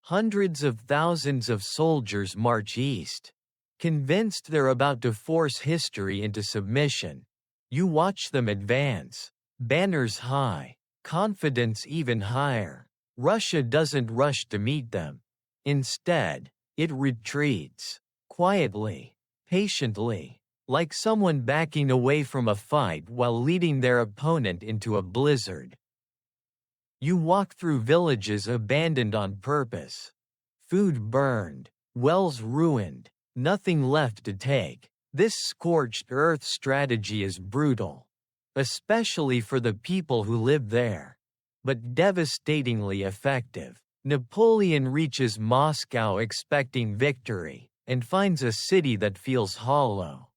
Hundreds of thousands of soldiers march east, convinced they're about to force history into submission. You watch them advance, banners high, confidence even higher. Russia doesn't rush to meet them. Instead, it retreats, quietly, patiently, like someone backing away from a fight while leading their opponent into a blizzard. You walk through villages abandoned on purpose. Food burned, wells ruined, nothing left to take. This scorched earth strategy is brutal, especially for the people who live there, but devastatingly effective. Napoleon reaches Moscow expecting victory, and finds a city that feels hollow,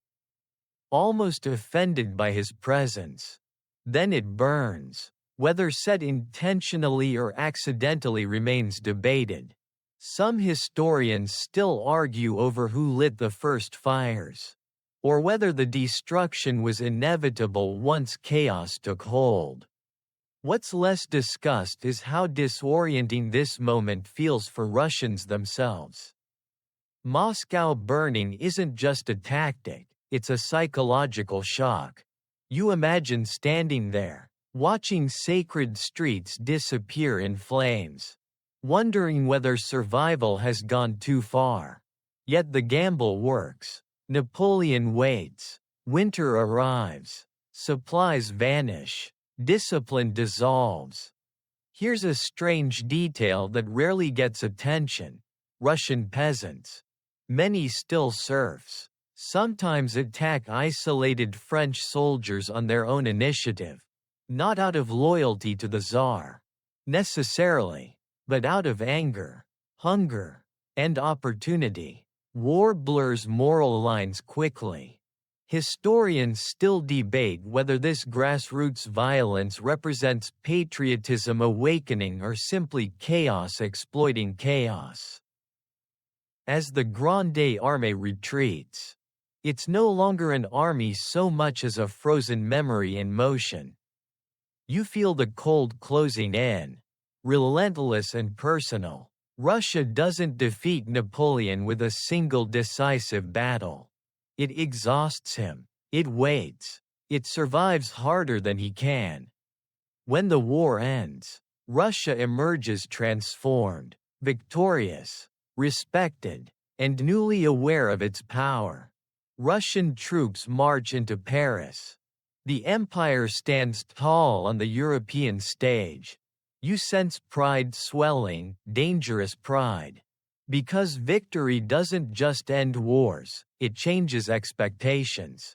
almost offended by his presence. Then it burns. Whether set intentionally or accidentally remains debated. Some historians still argue over who lit the first fires, or whether the destruction was inevitable once chaos took hold. What's less discussed is how disorienting this moment feels for Russians themselves. Moscow burning isn't just a tactic, it's a psychological shock. You imagine standing there, watching sacred streets disappear in flames, wondering whether survival has gone too far. Yet the gamble works. Napoleon waits. Winter arrives. Supplies vanish. Discipline dissolves. Here's a strange detail that rarely gets attention. Russian peasants, many still serfs, sometimes attack isolated French soldiers on their own initiative, not out of loyalty to the Tsar, necessarily, but out of anger, hunger, and opportunity. War blurs moral lines quickly. Historians still debate whether this grassroots violence represents patriotism awakening or simply chaos exploiting chaos. As the Grande Armée retreats, it's no longer an army so much as a frozen memory in motion. You feel the cold closing in, relentless and personal. Russia doesn't defeat Napoleon with a single decisive battle. It exhausts him. It waits. It survives harder than he can. When the war ends, Russia emerges transformed, victorious, respected, and newly aware of its power. Russian troops march into Paris. The empire stands tall on the European stage. You sense pride swelling, dangerous pride. Because victory doesn't just end wars, it changes expectations.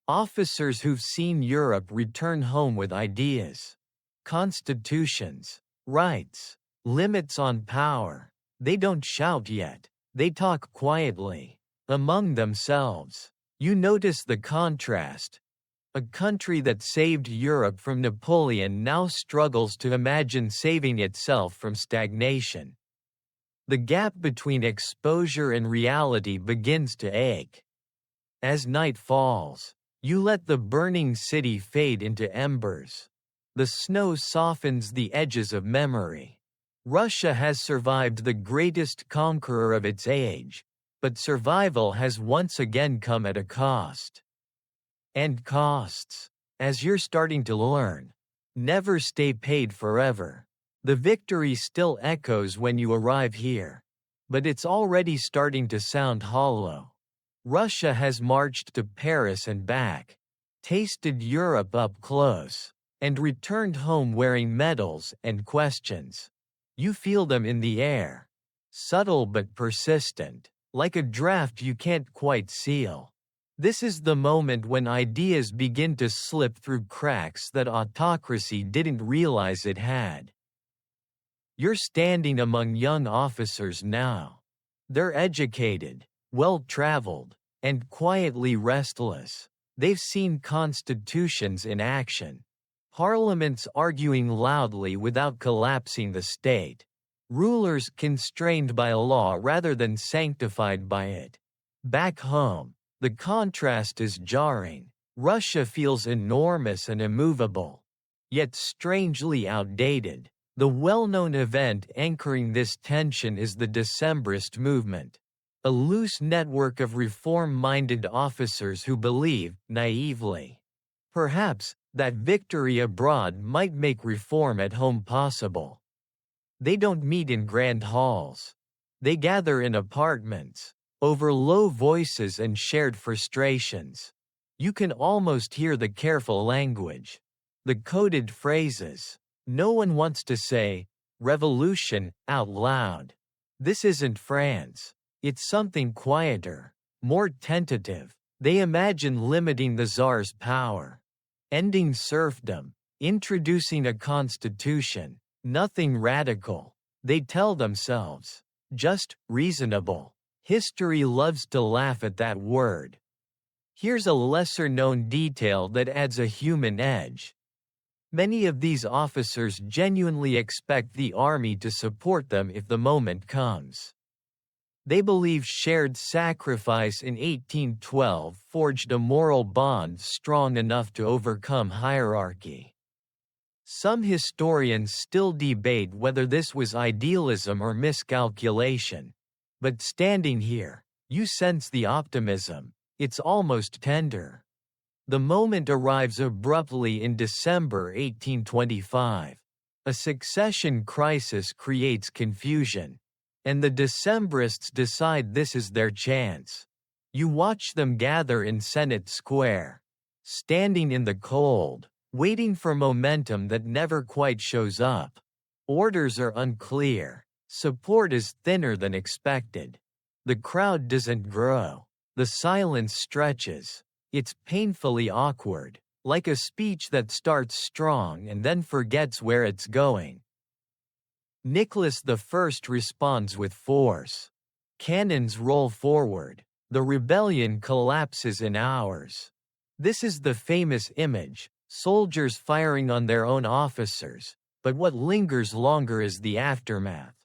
Officers who've seen Europe return home with ideas, constitutions, rights, limits on power. They don't shout yet. They talk quietly, among themselves. You notice the contrast. A country that saved Europe from Napoleon now struggles to imagine saving itself from stagnation. The gap between exposure and reality begins to ache. As night falls, you let the burning city fade into embers. The snow softens the edges of memory. Russia has survived the greatest conqueror of its age, but survival has once again come at a cost. And costs, as you're starting to learn, never stay paid forever. The victory still echoes when you arrive here, but it's already starting to sound hollow. Russia has marched to Paris and back, tasted Europe up close, and returned home wearing medals and questions. You feel them in the air, subtle but persistent, like a draft you can't quite seal. This is the moment when ideas begin to slip through cracks that autocracy didn't realize it had. You're standing among young officers now. They're educated, well-traveled, and quietly restless. They've seen constitutions in action. Parliaments arguing loudly without collapsing the state. Rulers constrained by a law rather than sanctified by it. Back home, the contrast is jarring. Russia feels enormous and immovable, yet strangely outdated. The well-known event anchoring this tension is the Decembrist movement, a loose network of reform-minded officers who believe, naively, perhaps, that victory abroad might make reform at home possible. They don't meet in grand halls. They gather in apartments, over low voices and shared frustrations. You can almost hear the careful language, the coded phrases. No one wants to say, revolution, out loud. This isn't France. It's something quieter, more tentative. They imagine limiting the Tsar's power, ending serfdom, introducing a constitution. Nothing radical. They tell themselves, just reasonable. History loves to laugh at that word. Here's a lesser-known detail that adds a human edge. Many of these officers genuinely expect the army to support them if the moment comes. They believe shared sacrifice in 1812 forged a moral bond strong enough to overcome hierarchy. Some historians still debate whether this was idealism or miscalculation. But standing here, you sense the optimism. It's almost tender. The moment arrives abruptly in December 1825. A succession crisis creates confusion, and the Decembrists decide this is their chance. You watch them gather in Senate Square. standing in the cold, waiting for momentum that never quite shows up. Orders are unclear. Support is thinner than expected. The crowd doesn't grow. The silence stretches. It's painfully awkward, like a speech that starts strong and then forgets where it's going. Nicholas I responds with force. Cannons roll forward. The rebellion collapses in hours. This is the famous image, soldiers firing on their own officers, but what lingers longer is the aftermath.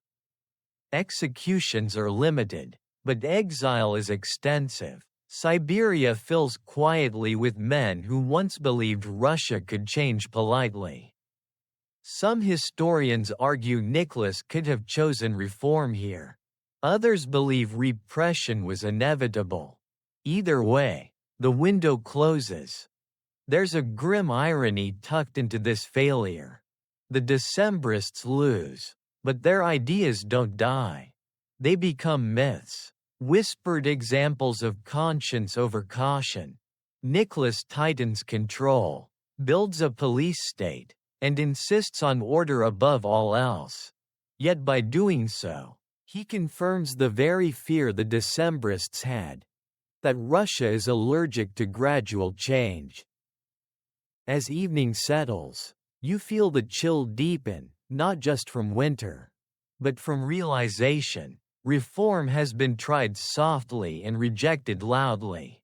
Executions are limited, but exile is extensive. Siberia fills quietly with men who once believed Russia could change politely. Some historians argue Nicholas could have chosen reform here. Others believe repression was inevitable. Either way, the window closes. There's a grim irony tucked into this failure. The Decembrists lose, but their ideas don't die. They become myths. Whispered examples of conscience over caution. Nicholas tightens control, builds a police state, and insists on order above all else. Yet by doing so, he confirms the very fear the Decembrists had, that Russia is allergic to gradual change. As evening settles, you feel the chill deepen, not just from winter, but from realization. Reform has been tried softly and rejected loudly.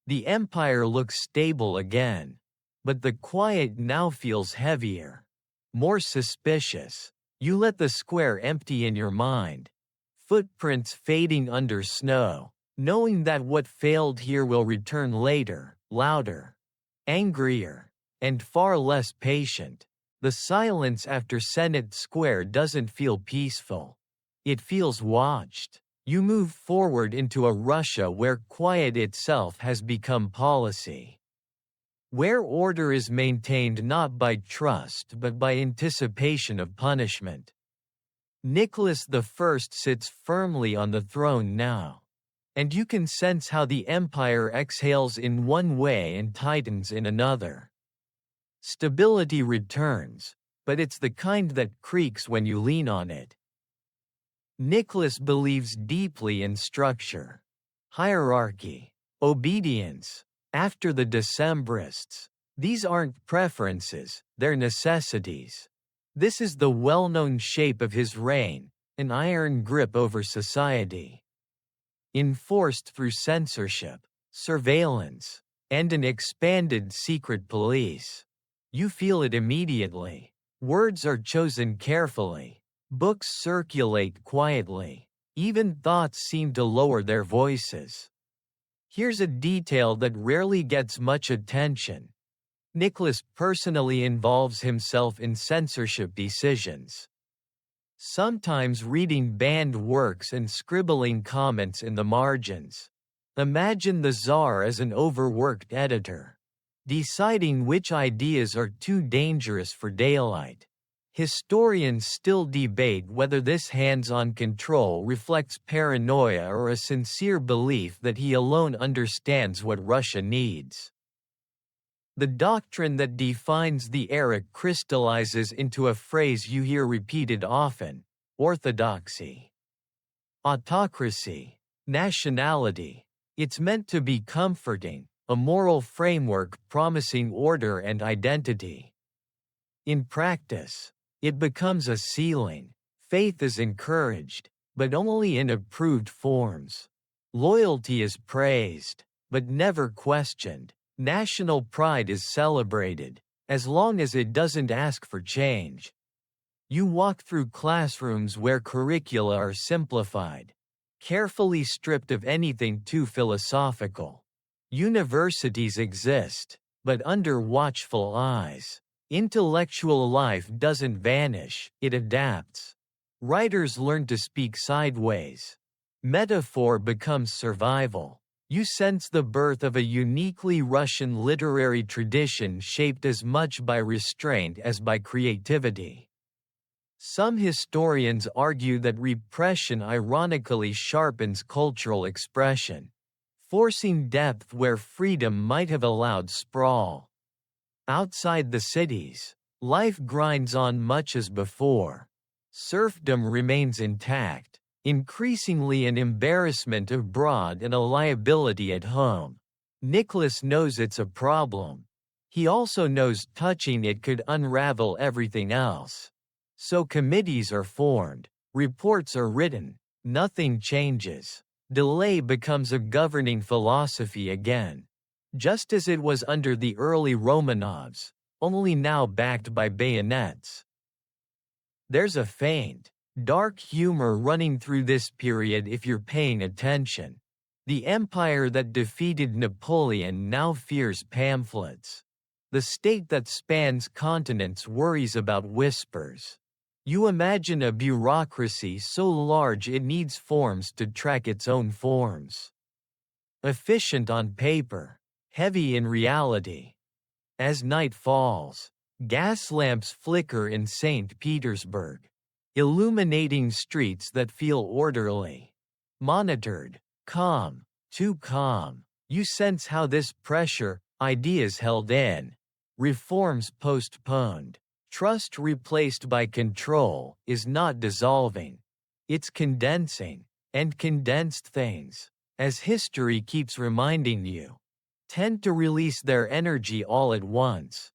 The empire looks stable again, but the quiet now feels heavier, more suspicious. You let the square empty in your mind, footprints fading under snow, knowing that what failed here will return later, louder, angrier, and far less patient. The silence after Senate Square doesn't feel peaceful. It feels watched. You move forward into a Russia where quiet itself has become policy. Where order is maintained not by trust but by anticipation of punishment. Nicholas I sits firmly on the throne now. And you can sense how the empire exhales in one way and tightens in another. Stability returns, but it's the kind that creaks when you lean on it. Nicholas believes deeply in structure, hierarchy, obedience. After the Decembrists, these aren't preferences, they're necessities. This is the well-known shape of his reign, an iron grip over society. Enforced through censorship, surveillance, and an expanded secret police. You feel it immediately. Words are chosen carefully. Books circulate quietly. Even thoughts seem to lower their voices. Here's a detail that rarely gets much attention. Nicholas personally involves himself in censorship decisions. Sometimes reading banned works and scribbling comments in the margins. Imagine the Tsar as an overworked editor, deciding which ideas are too dangerous for daylight. Historians still debate whether this hands-on control reflects paranoia or a sincere belief that he alone understands what Russia needs. The doctrine that defines the era crystallizes into a phrase you hear repeated often: orthodoxy, autocracy, nationality. It's meant to be comforting, a moral framework promising order and identity. In practice, it becomes a ceiling. Faith is encouraged, but only in approved forms. Loyalty is praised, but never questioned. National pride is celebrated, as long as it doesn't ask for change. You walk through classrooms where curricula are simplified, carefully stripped of anything too philosophical. Universities exist, but under watchful eyes. Intellectual life doesn't vanish, it adapts. Writers learn to speak sideways. Metaphor becomes survival. You sense the birth of a uniquely Russian literary tradition shaped as much by restraint as by creativity. Some historians argue that repression ironically sharpens cultural expression. forcing depth where freedom might have allowed sprawl. Outside the cities, life grinds on much as before. Serfdom remains intact, increasingly an embarrassment abroad and a liability at home. Nicholas knows it's a problem. He also knows touching it could unravel everything else. So committees are formed, reports are written, nothing changes. Delay becomes a governing philosophy again. Just as it was under the early Romanovs, only now backed by bayonets. There's a faint, dark humor running through this period if you're paying attention. The empire that defeated Napoleon now fears pamphlets. The state that spans continents worries about whispers. You imagine a bureaucracy so large it needs forms to track its own forms. Efficient on paper, heavy in reality. As night falls, gas lamps flicker in St. Petersburg, illuminating streets that feel orderly. Monitored, calm, too calm. You sense how this pressure, ideas held in, reforms postponed, trust replaced by control, is not dissolving. It's condensing, and condensed things, as history keeps reminding you, tend to release their energy all at once.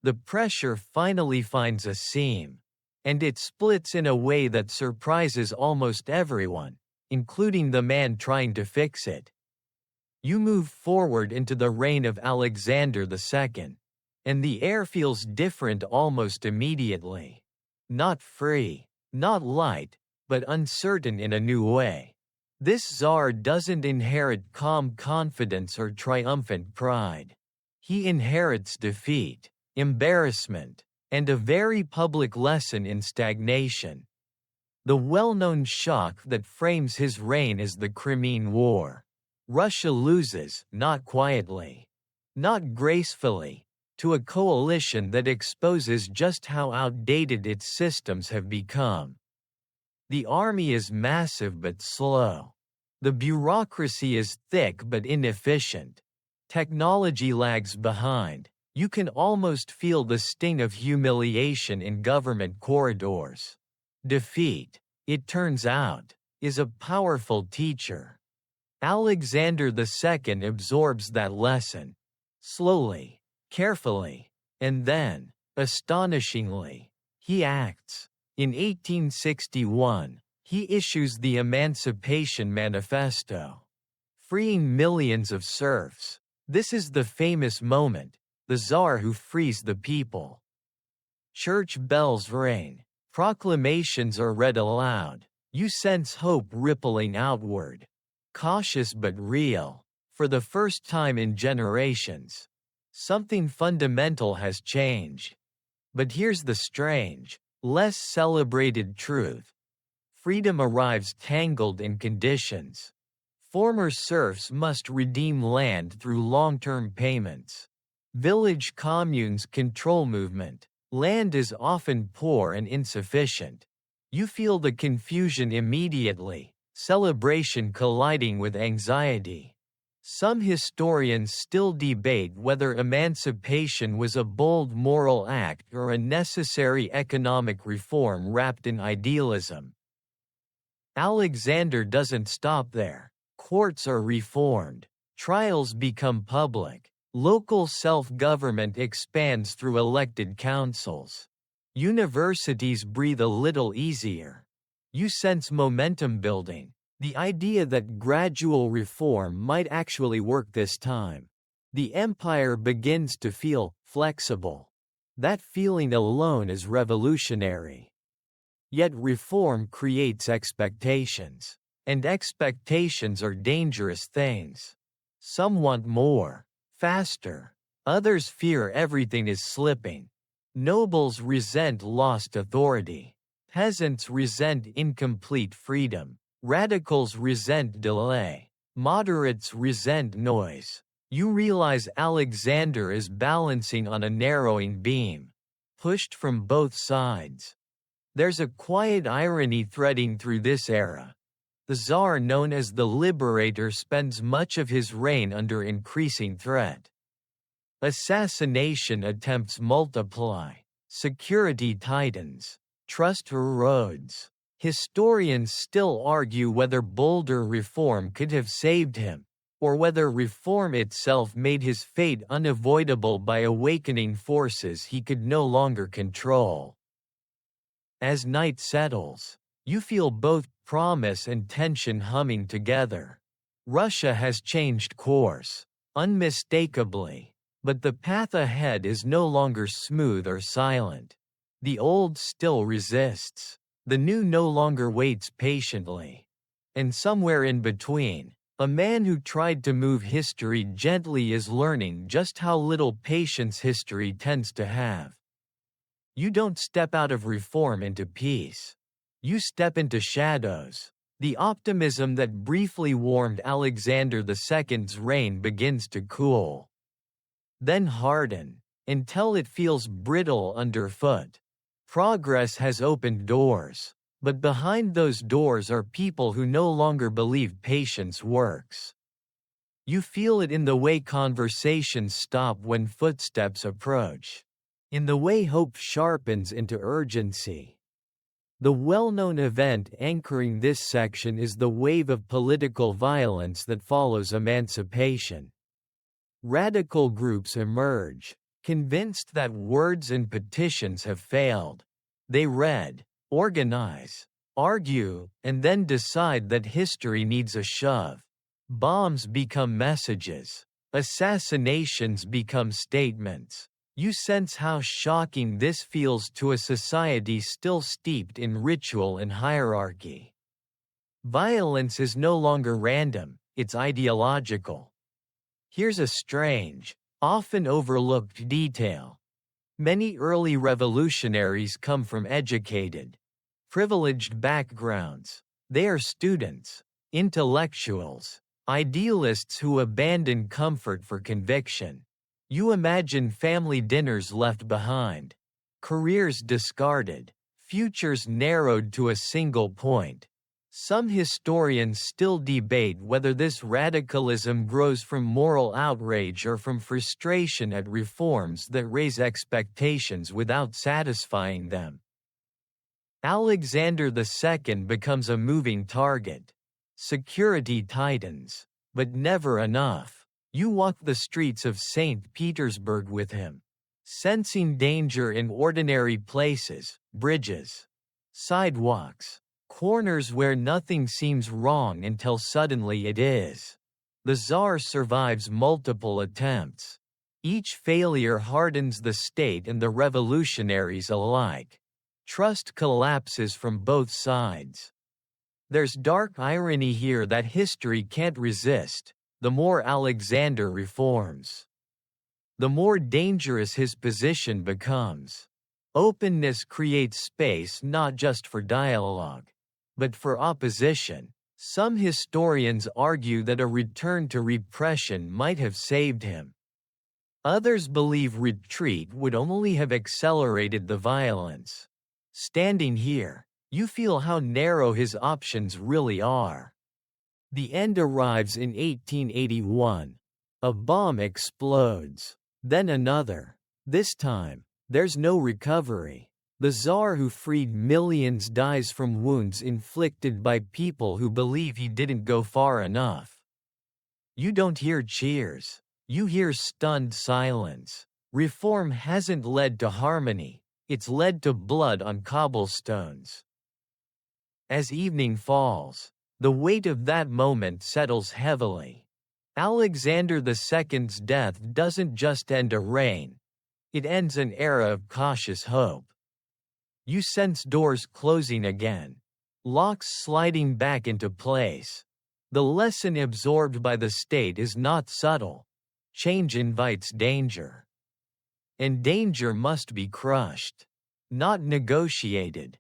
The pressure finally finds a seam, and it splits in a way that surprises almost everyone, including the man trying to fix it. You move forward into the reign of Alexander II, and the air feels different almost immediately. Not free, not light, but uncertain in a new way. This Tsar doesn't inherit calm confidence or triumphant pride. He inherits defeat, embarrassment, and a very public lesson in stagnation. The well-known shock that frames his reign is the Crimean War. Russia loses, not quietly, not gracefully, to a coalition that exposes just how outdated its systems have become. The army is massive but slow. The bureaucracy is thick but inefficient. Technology lags behind. You can almost feel the sting of humiliation in government corridors. Defeat, it turns out, is a powerful teacher. Alexander II absorbs that lesson. Slowly, carefully, and then, astonishingly, he acts. In 1861, he issues the Emancipation Manifesto, freeing millions of serfs. This is the famous moment, the Tsar who frees the people. Church bells ring, proclamations are read aloud. You sense hope rippling outward. Cautious but real. For the first time in generations, something fundamental has changed. But here's the strange, less celebrated truth. Freedom arrives tangled in conditions. Former serfs must redeem land through long-term payments. Village communes control movement. Land is often poor and insufficient. You feel the confusion immediately, celebration colliding with anxiety. Some historians still debate whether emancipation was a bold moral act or a necessary economic reform wrapped in idealism. Alexander doesn't stop there. Courts are reformed. Trials become public. Local self-government expands through elected councils. Universities breathe a little easier. You sense momentum building. The idea that gradual reform might actually work this time. The empire begins to feel flexible. That feeling alone is revolutionary. Yet reform creates expectations. And expectations are dangerous things. Some want more, faster. Others fear everything is slipping. Nobles resent lost authority. Peasants resent incomplete freedom. Radicals resent delay. Moderates resent noise. You realize Alexander is balancing on a narrowing beam, pushed from both sides. There's a quiet irony threading through this era. The Tsar, known as the Liberator, spends much of his reign under increasing threat. Assassination attempts multiply, security tightens, trust erodes. Historians still argue whether bolder reform could have saved him, or whether reform itself made his fate unavoidable by awakening forces he could no longer control. As night settles, you feel both promise and tension humming together. Russia has changed course, unmistakably, but the path ahead is no longer smooth or silent. The old still resists. The new no longer waits patiently. And somewhere in between, a man who tried to move history gently is learning just how little patience history tends to have. You don't step out of reform into peace. You step into shadows. The optimism that briefly warmed Alexander II's reign begins to cool. Then harden, until it feels brittle underfoot. Progress has opened doors, but behind those doors are people who no longer believe patience works. You feel it in the way conversations stop when footsteps approach, in the way hope sharpens into urgency. The well-known event anchoring this section is the wave of political violence that follows emancipation. Radical groups emerge, convinced that words and petitions have failed. They read, organize, argue, and then decide that history needs a shove. Bombs become messages. Assassinations become statements. You sense how shocking this feels to a society still steeped in ritual and hierarchy. Violence is no longer random, it's ideological. Here's a strange, often overlooked detail. Many early revolutionaries come from educated, privileged backgrounds. They are students, intellectuals, idealists who abandon comfort for conviction. You imagine family dinners left behind, careers discarded, futures narrowed to a single point. Some historians still debate whether this radicalism grows from moral outrage or from frustration at reforms that raise expectations without satisfying them. Alexander II becomes a moving target. Security tightens, but never enough. You walk the streets of St. Petersburg with him, sensing danger in ordinary places, bridges, sidewalks, corners where nothing seems wrong until suddenly it is. The Tsar survives multiple attempts. Each failure hardens the state and the revolutionaries alike. Trust collapses from both sides. There's dark irony here that history can't resist. The more Alexander reforms, the more dangerous his position becomes. Openness creates space not just for dialogue, but for opposition. Some historians argue that a return to repression might have saved him. Others believe retreat would only have accelerated the violence. Standing here, you feel how narrow his options really are. The end arrives in 1881. A bomb explodes. Then another. This time, there's no recovery. The Tsar who freed millions dies from wounds inflicted by people who believe he didn't go far enough. You don't hear cheers. You hear stunned silence. Reform hasn't led to harmony. It's led to blood on cobblestones. As evening falls, the weight of that moment settles heavily. Alexander II's death doesn't just end a reign. It ends an era of cautious hope. You sense doors closing again, locks sliding back into place. The lesson absorbed by the state is not subtle. Change invites danger. And danger must be crushed, not negotiated.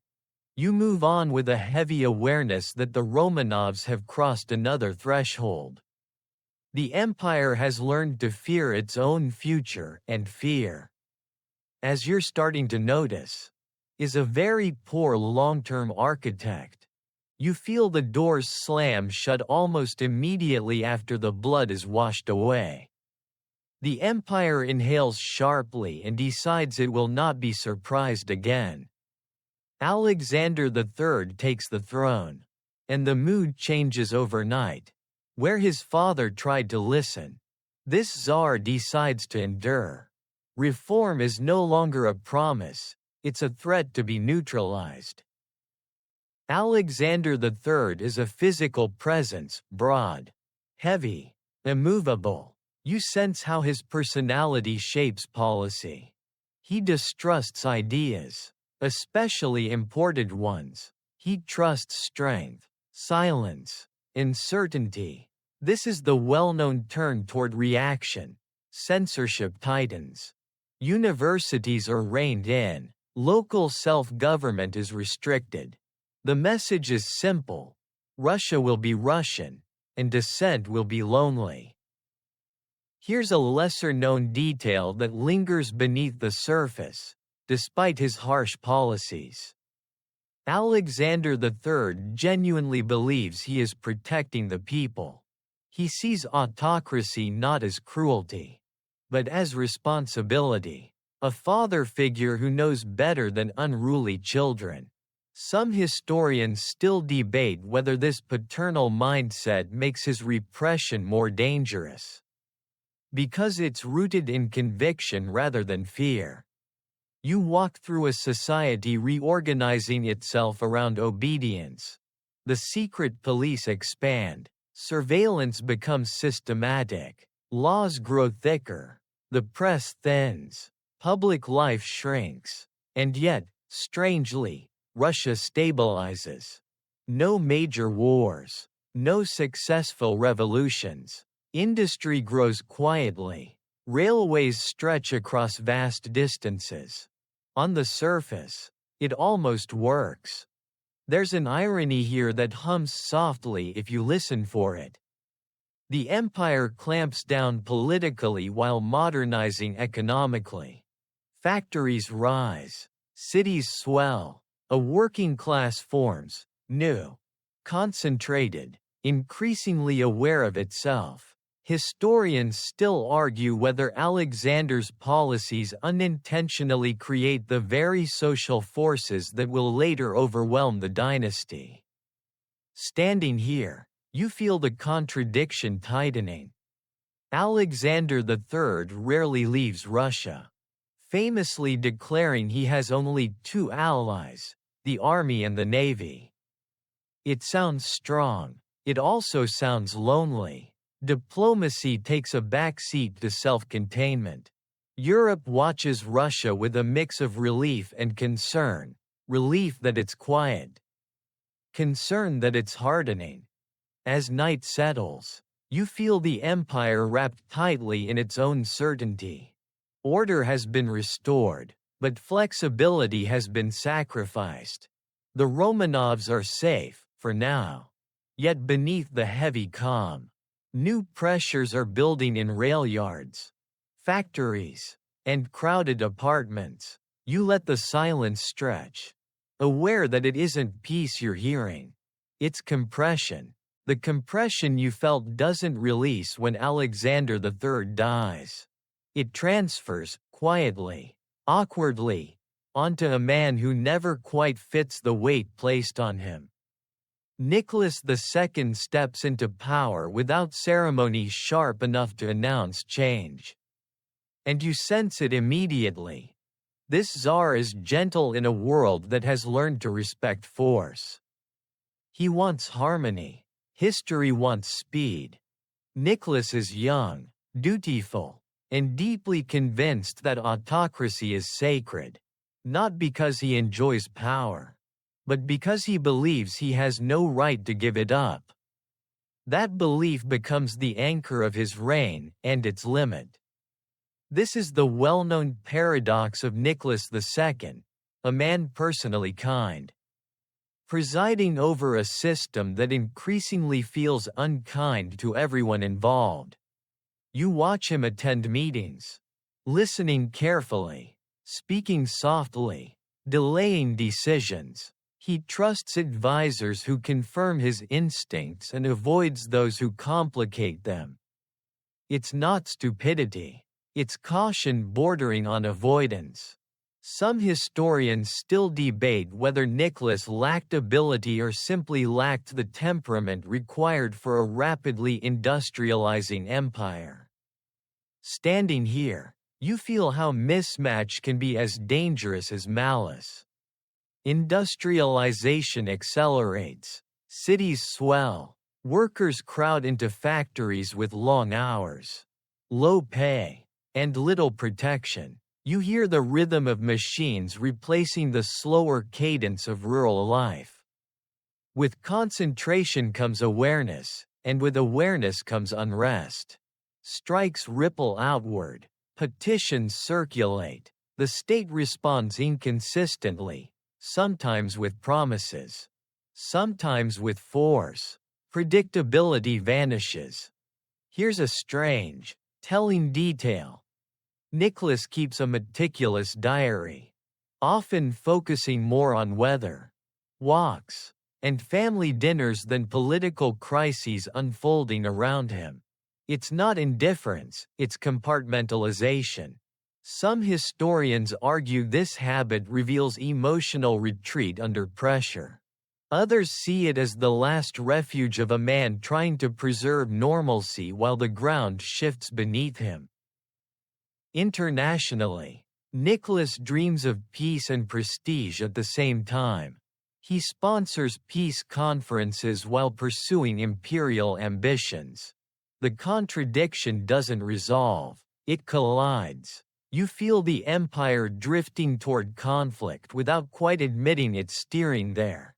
You move on with a heavy awareness that the Romanovs have crossed another threshold. The empire has learned to fear its own future, and fear, as you're starting to notice, is a very poor long-term architect. You feel the doors slam shut almost immediately after the blood is washed away. The empire inhales sharply and decides it will not be surprised again. Alexander III takes the throne. And the mood changes overnight. Where his father tried to listen, this Tsar decides to endure. Reform is no longer a promise, it's a threat to be neutralized. Alexander III is a physical presence, broad, heavy, immovable. You sense how his personality shapes policy. He distrusts ideas, especially imported ones. He trusts strength, silence, uncertainty. This is the well-known turn toward reaction. Censorship tightens. Universities are reined in. Local self-government is restricted. The message is simple. Russia will be Russian, and dissent will be lonely. Here's a lesser-known detail that lingers beneath the surface, despite his harsh policies. Alexander III genuinely believes he is protecting the people. He sees autocracy not as cruelty, but as responsibility. A father figure who knows better than unruly children. Some historians still debate whether this paternal mindset makes his repression more dangerous. Because it's rooted in conviction rather than fear. You walk through a society reorganizing itself around obedience. The secret police expand. Surveillance becomes systematic. Laws grow thicker. The press thins. Public life shrinks. And yet, strangely, Russia stabilizes. No major wars. No successful revolutions. Industry grows quietly. Railways stretch across vast distances. On the surface, it almost works. There's an irony here that hums softly if you listen for it. The empire clamps down politically while modernizing economically. Factories rise. Cities swell. A working class forms, new, concentrated, increasingly aware of itself. Historians still argue whether Alexander's policies unintentionally create the very social forces that will later overwhelm the dynasty. Standing here, you feel the contradiction tightening. Alexander III rarely leaves Russia, famously declaring he has only two allies, the army and the navy. It sounds strong. It also sounds lonely. Diplomacy takes a back seat to self-containment. Europe watches Russia with a mix of relief and concern, relief that it's quiet, concern that it's hardening. As night settles, you feel the empire wrapped tightly in its own certainty. Order has been restored, but flexibility has been sacrificed. The Romanovs are safe, for now. Yet beneath the heavy calm, new pressures are building in rail yards, factories, and crowded apartments. You let the silence stretch, aware that it isn't peace you're hearing. It's compression. The compression you felt doesn't release when Alexander III dies. It transfers, quietly, awkwardly, onto a man who never quite fits the weight placed on him. Nicholas II steps into power without ceremony sharp enough to announce change. And you sense it immediately. This Tsar is gentle in a world that has learned to respect force. He wants harmony. History wants speed. Nicholas is young, dutiful, and deeply convinced that autocracy is sacred, not because he enjoys power, but because he believes he has no right to give it up. That belief becomes the anchor of his reign and its limit. This is the well-known paradox of Nicholas II, a man personally kind, presiding over a system that increasingly feels unkind to everyone involved. You watch him attend meetings, listening carefully, speaking softly, delaying decisions. He trusts advisors who confirm his instincts and avoids those who complicate them. It's not stupidity. It's caution bordering on avoidance. Some historians still debate whether Nicholas lacked ability or simply lacked the temperament required for a rapidly industrializing empire. Standing here, you feel how mismatch can be as dangerous as malice. Industrialization accelerates, cities swell, workers crowd into factories with long hours, low pay, and little protection. You hear the rhythm of machines replacing the slower cadence of rural life. With concentration comes awareness, and with awareness comes unrest. Strikes ripple outward, petitions circulate, the state responds inconsistently, sometimes with promises, sometimes with force. Predictability vanishes. Here's a strange, telling detail. Nicholas keeps a meticulous diary, often focusing more on weather, walks, and family dinners than political crises unfolding around him. It's not indifference, it's compartmentalization. Some historians argue this habit reveals emotional retreat under pressure. Others see it as the last refuge of a man trying to preserve normalcy while the ground shifts beneath him. Internationally, Nicholas dreams of peace and prestige at the same time. He sponsors peace conferences while pursuing imperial ambitions. The contradiction doesn't resolve, it collides. You feel the empire drifting toward conflict without quite admitting it's steering there.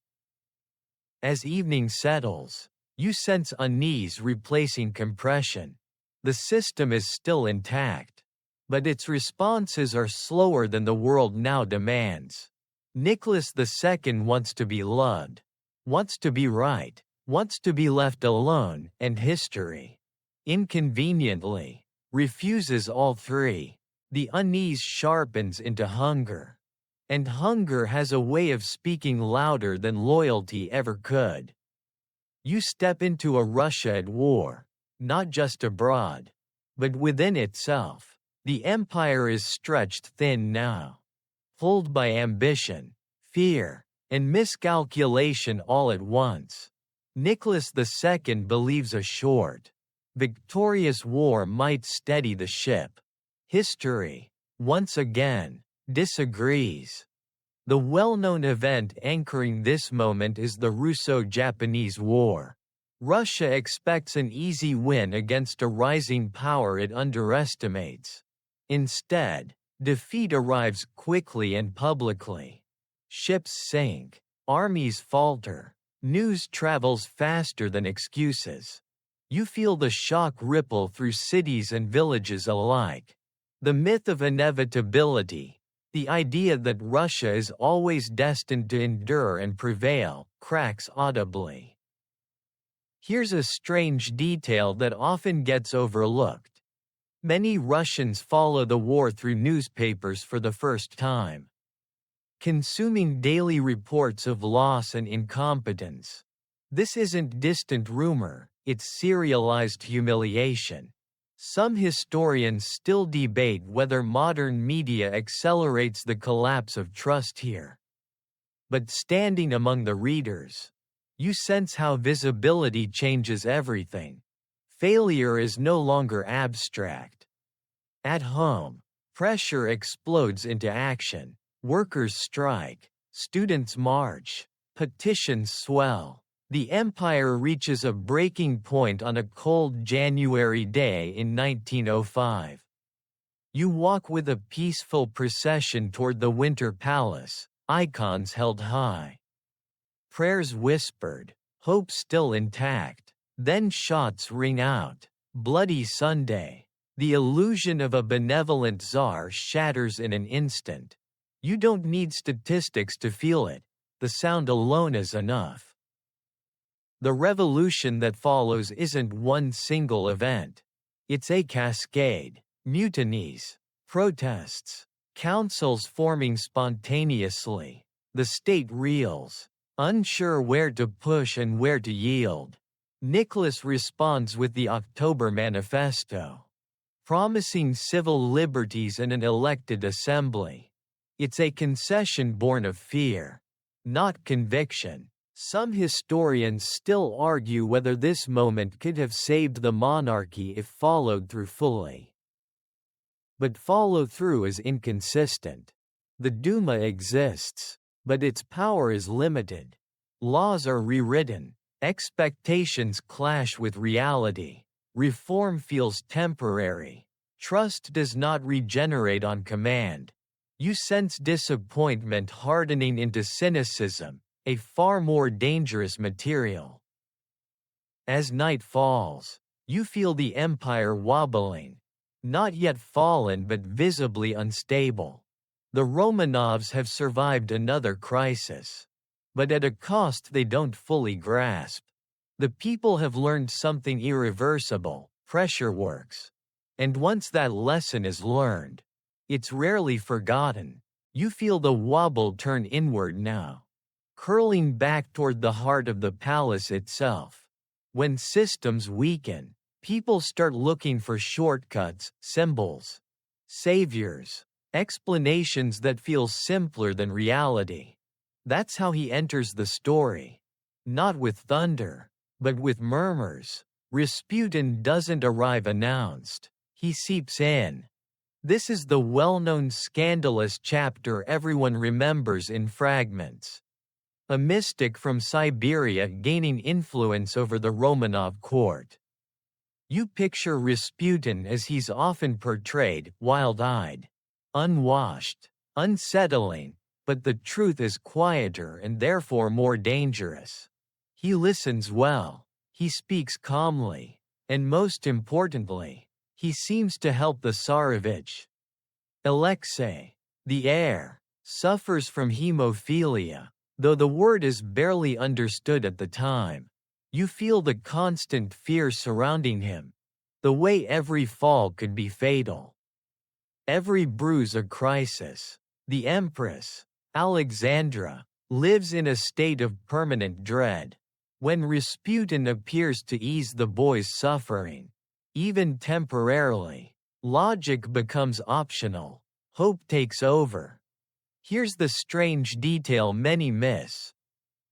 As evening settles, you sense unease replacing compression. The system is still intact, but its responses are slower than the world now demands. Nicholas II wants to be loved, wants to be right, wants to be left alone, and history, inconveniently, refuses all three. The unease sharpens into hunger. And hunger has a way of speaking louder than loyalty ever could. You step into a Russia at war, not just abroad, but within itself. The empire is stretched thin now, pulled by ambition, fear, and miscalculation all at once. Nicholas II believes a short, victorious war might steady the ship. History, once again, disagrees. The well-known event anchoring this moment is the Russo-Japanese War. Russia expects an easy win against a rising power it underestimates. Instead, defeat arrives quickly and publicly. Ships sink, armies falter, news travels faster than excuses. You feel the shock ripple through cities and villages alike. The myth of inevitability, the idea that Russia is always destined to endure and prevail, cracks audibly. Here's a strange detail that often gets overlooked. Many Russians follow the war through newspapers for the first time, consuming daily reports of loss and incompetence. This isn't distant rumor, it's serialized humiliation. Some historians still debate whether modern media accelerates the collapse of trust here. But standing among the readers, you sense how visibility changes everything. Failure is no longer abstract. At home, pressure explodes into action. Workers strike, students march, petitions swell. The empire reaches a breaking point on a cold January day in 1905. You walk with a peaceful procession toward the Winter Palace, icons held high. Prayers whispered, hope still intact. Then shots ring out. Bloody Sunday. The illusion of a benevolent czar shatters in an instant. You don't need statistics to feel it. The sound alone is enough. The revolution that follows isn't one single event. It's a cascade. Mutinies, protests, councils forming spontaneously. The state reels, Unsure where to push and where to yield, Nicholas responds with the October Manifesto, promising civil liberties and an elected assembly. It's a concession born of fear, not conviction. Some historians still argue whether this moment could have saved the monarchy if followed through fully. But follow-through is inconsistent. The Duma exists, but its power is limited. Laws are rewritten, expectations clash with reality, reform feels temporary, trust does not regenerate on command. You sense disappointment hardening into cynicism, a far more dangerous material. As night falls, you feel the empire wobbling, not yet fallen but visibly unstable. The Romanovs have survived another crisis, but at a cost they don't fully grasp. The people have learned something irreversible: pressure works. And once that lesson is learned, it's rarely forgotten. You feel the wobble turn inward now, curling back toward the heart of the palace itself. When systems weaken, people start looking for shortcuts, symbols, saviors, explanations that feel simpler than reality. That's how he enters the story. Not with thunder, but with murmurs. Rasputin doesn't arrive announced. He seeps in. This is the well-known scandalous chapter everyone remembers in fragments. A mystic from Siberia gaining influence over the Romanov court. You picture Rasputin as he's often portrayed, wild-eyed, unwashed, unsettling, but the truth is quieter and therefore more dangerous. He listens well, he speaks calmly, and most importantly, he seems to help the Tsarevich. Alexei, the heir, suffers from hemophilia, though the word is barely understood at the time. You feel the constant fear surrounding him, the way every fall could be fatal. Every bruise a crisis. The Empress, Alexandra, lives in a state of permanent dread. When Rasputin appears to ease the boy's suffering, even temporarily, logic becomes optional. Hope takes over. Here's the strange detail many miss.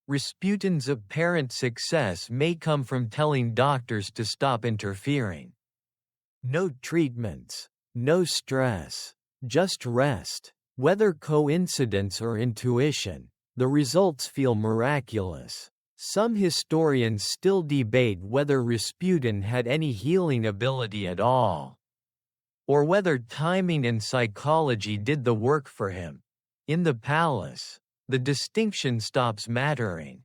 Rasputin's apparent success may come from telling doctors to stop interfering. No treatments, no stress, just rest. Whether coincidence or intuition, the results feel miraculous. Some historians still debate whether Rasputin had any healing ability at all, or whether timing and psychology did the work for him. In the palace, the distinction stops mattering.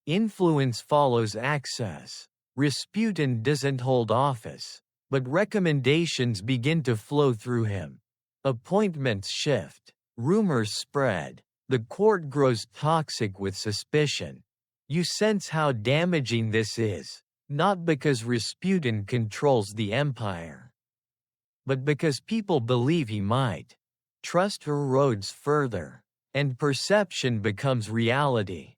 Influence follows access. Rasputin doesn't hold office, but recommendations begin to flow through him. Appointments shift, rumors spread, the court grows toxic with suspicion. You sense how damaging this is, not because Rasputin controls the empire, but because people believe he might. Trust erodes further, and perception becomes reality.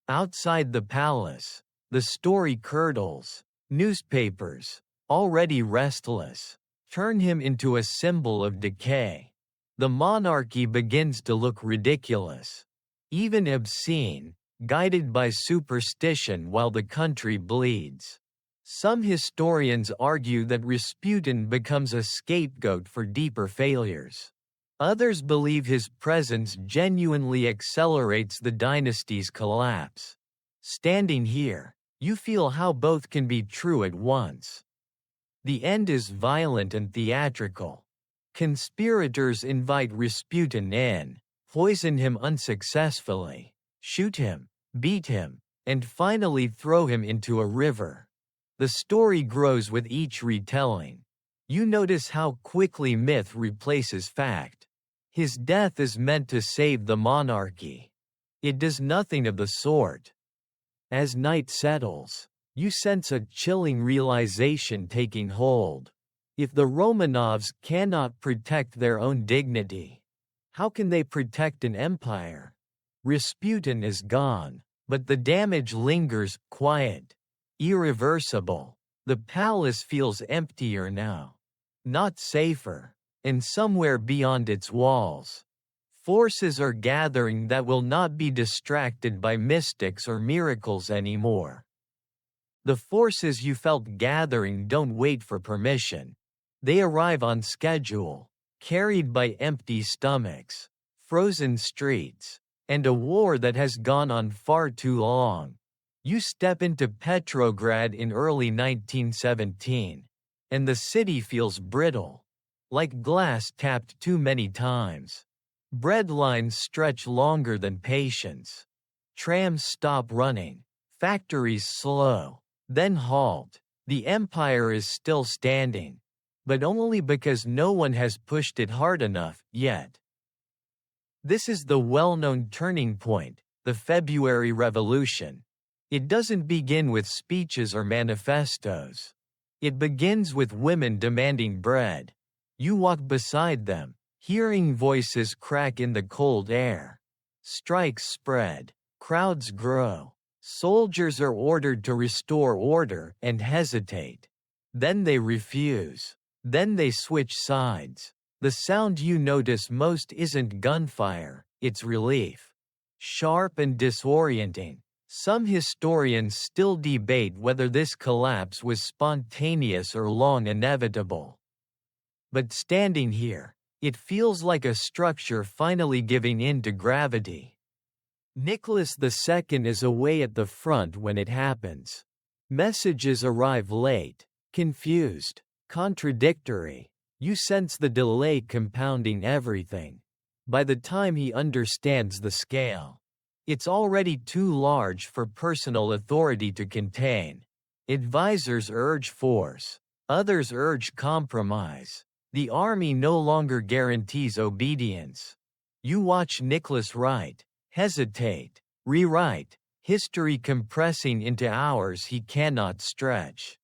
Outside the palace, the story curdles. Newspapers, already restless, turn him into a symbol of decay. The monarchy begins to look ridiculous, even obscene, guided by superstition while the country bleeds. Some historians argue that Rasputin becomes a scapegoat for deeper failures. Others believe his presence genuinely accelerates the dynasty's collapse. Standing here, you feel how both can be true at once. The end is violent and theatrical. Conspirators invite Rasputin in, poison him unsuccessfully, shoot him, beat him, and finally throw him into a river. The story grows with each retelling. You notice how quickly myth replaces fact. His death is meant to save the monarchy. It does nothing of the sort. As night settles, you sense a chilling realization taking hold. If the Romanovs cannot protect their own dignity, how can they protect an empire? Rasputin is gone, But the damage lingers, quiet, irreversible. The palace feels emptier now. Not safer. And somewhere beyond its walls, forces are gathering that will not be distracted by mystics or miracles anymore. The forces you felt gathering don't wait for permission. They arrive on schedule, carried by empty stomachs, frozen streets, and a war that has gone on far too long. You step into Petrograd in early 1917, and the city feels brittle, like glass tapped too many times. Bread lines stretch longer than patience. Trams stop running. Factories slow, then halt. The empire is still standing, but only because no one has pushed it hard enough yet. This is the well-known turning point, the February Revolution. It doesn't begin with speeches or manifestos. It begins with women demanding bread. You walk beside them, hearing voices crack in the cold air. Strikes spread. Crowds grow. Soldiers are ordered to restore order and hesitate. Then they refuse. Then they switch sides. The sound you notice most isn't gunfire, it's relief. Sharp and disorienting. Some historians still debate whether this collapse was spontaneous or long inevitable. But standing here, it feels like a structure finally giving in to gravity. Nicholas II is away at the front when it happens. Messages arrive late, confused, contradictory. You sense the delay compounding everything. By the time he understands the scale, it's already too large for personal authority to contain. Advisors urge force. Others urge compromise. The army no longer guarantees obedience. You watch Nicholas write, hesitate, rewrite, history compressing into hours he cannot stretch.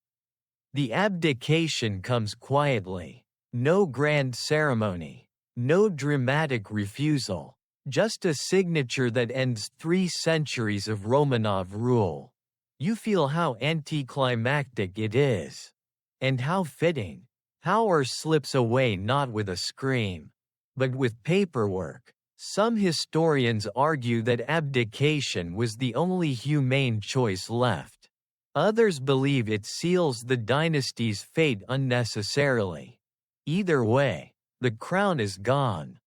The abdication comes quietly. No grand ceremony. No dramatic refusal. Just a signature that ends 3 centuries of Romanov rule. You feel how anticlimactic it is. And how fitting. Power slips away not with a scream, but with paperwork. Some historians argue that abdication was the only humane choice left. Others believe it seals the dynasty's fate unnecessarily. Either way, the crown is gone.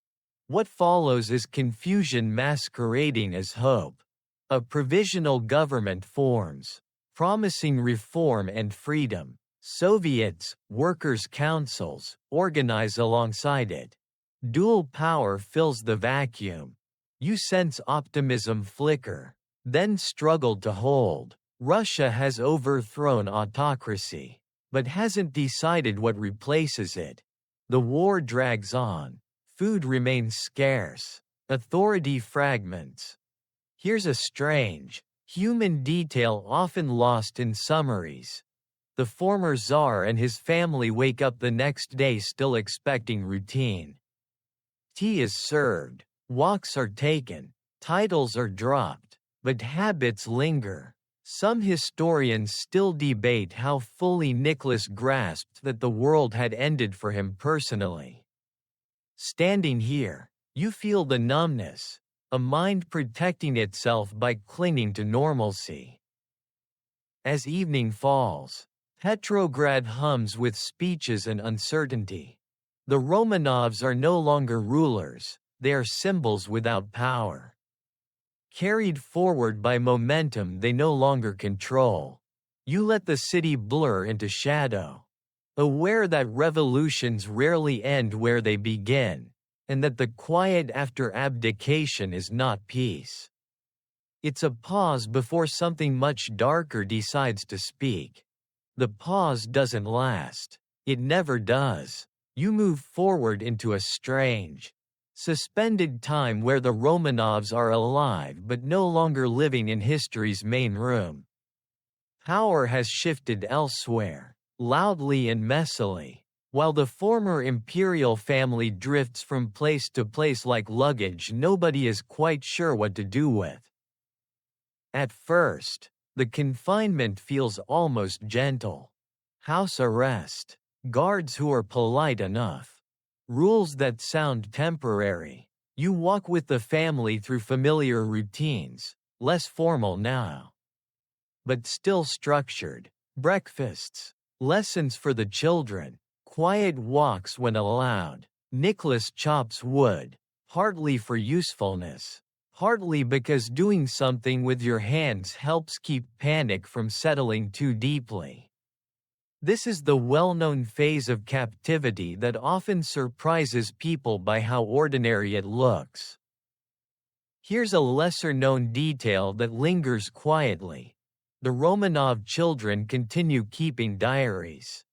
What follows is confusion masquerading as hope. A provisional government forms, promising reform and freedom. Soviets, workers' councils, organize alongside it. Dual power fills the vacuum. You sense optimism flicker, then struggle to hold. Russia has overthrown autocracy, but hasn't decided what replaces it. The war drags on. Food remains scarce. Authority fragments. Here's a strange, human detail often lost in summaries. The former Tsar and his family wake up the next day still expecting routine. Tea is served, walks are taken, titles are dropped, but habits linger. Some historians still debate how fully Nicholas grasped that the world had ended for him personally. Standing here, you feel the numbness, a mind protecting itself by clinging to normalcy. As evening falls, Petrograd hums with speeches and uncertainty. The Romanovs are no longer rulers, they are symbols without power. Carried forward by momentum they no longer control. You let the city blur into shadow. Aware that revolutions rarely end where they begin, and that the quiet after abdication is not peace. It's a pause before something much darker decides to speak. The pause doesn't last. It never does. You move forward into a strange, suspended time where the Romanovs are alive but no longer living in history's main room. Power has shifted elsewhere, loudly and messily, while the former imperial family drifts from place to place like luggage nobody is quite sure what to do with. At first, the confinement feels almost gentle. House arrest, guards who are polite enough, rules that sound temporary. You walk with the family through familiar routines, less formal now, but still structured. Breakfasts, lessons for the children, quiet walks when allowed. Nicholas chops wood, partly for usefulness, partly because doing something with your hands helps keep panic from settling too deeply. This is the well-known phase of captivity that often surprises people by how ordinary it looks. Here's a lesser-known detail that lingers quietly. The Romanov children continue keeping diaries.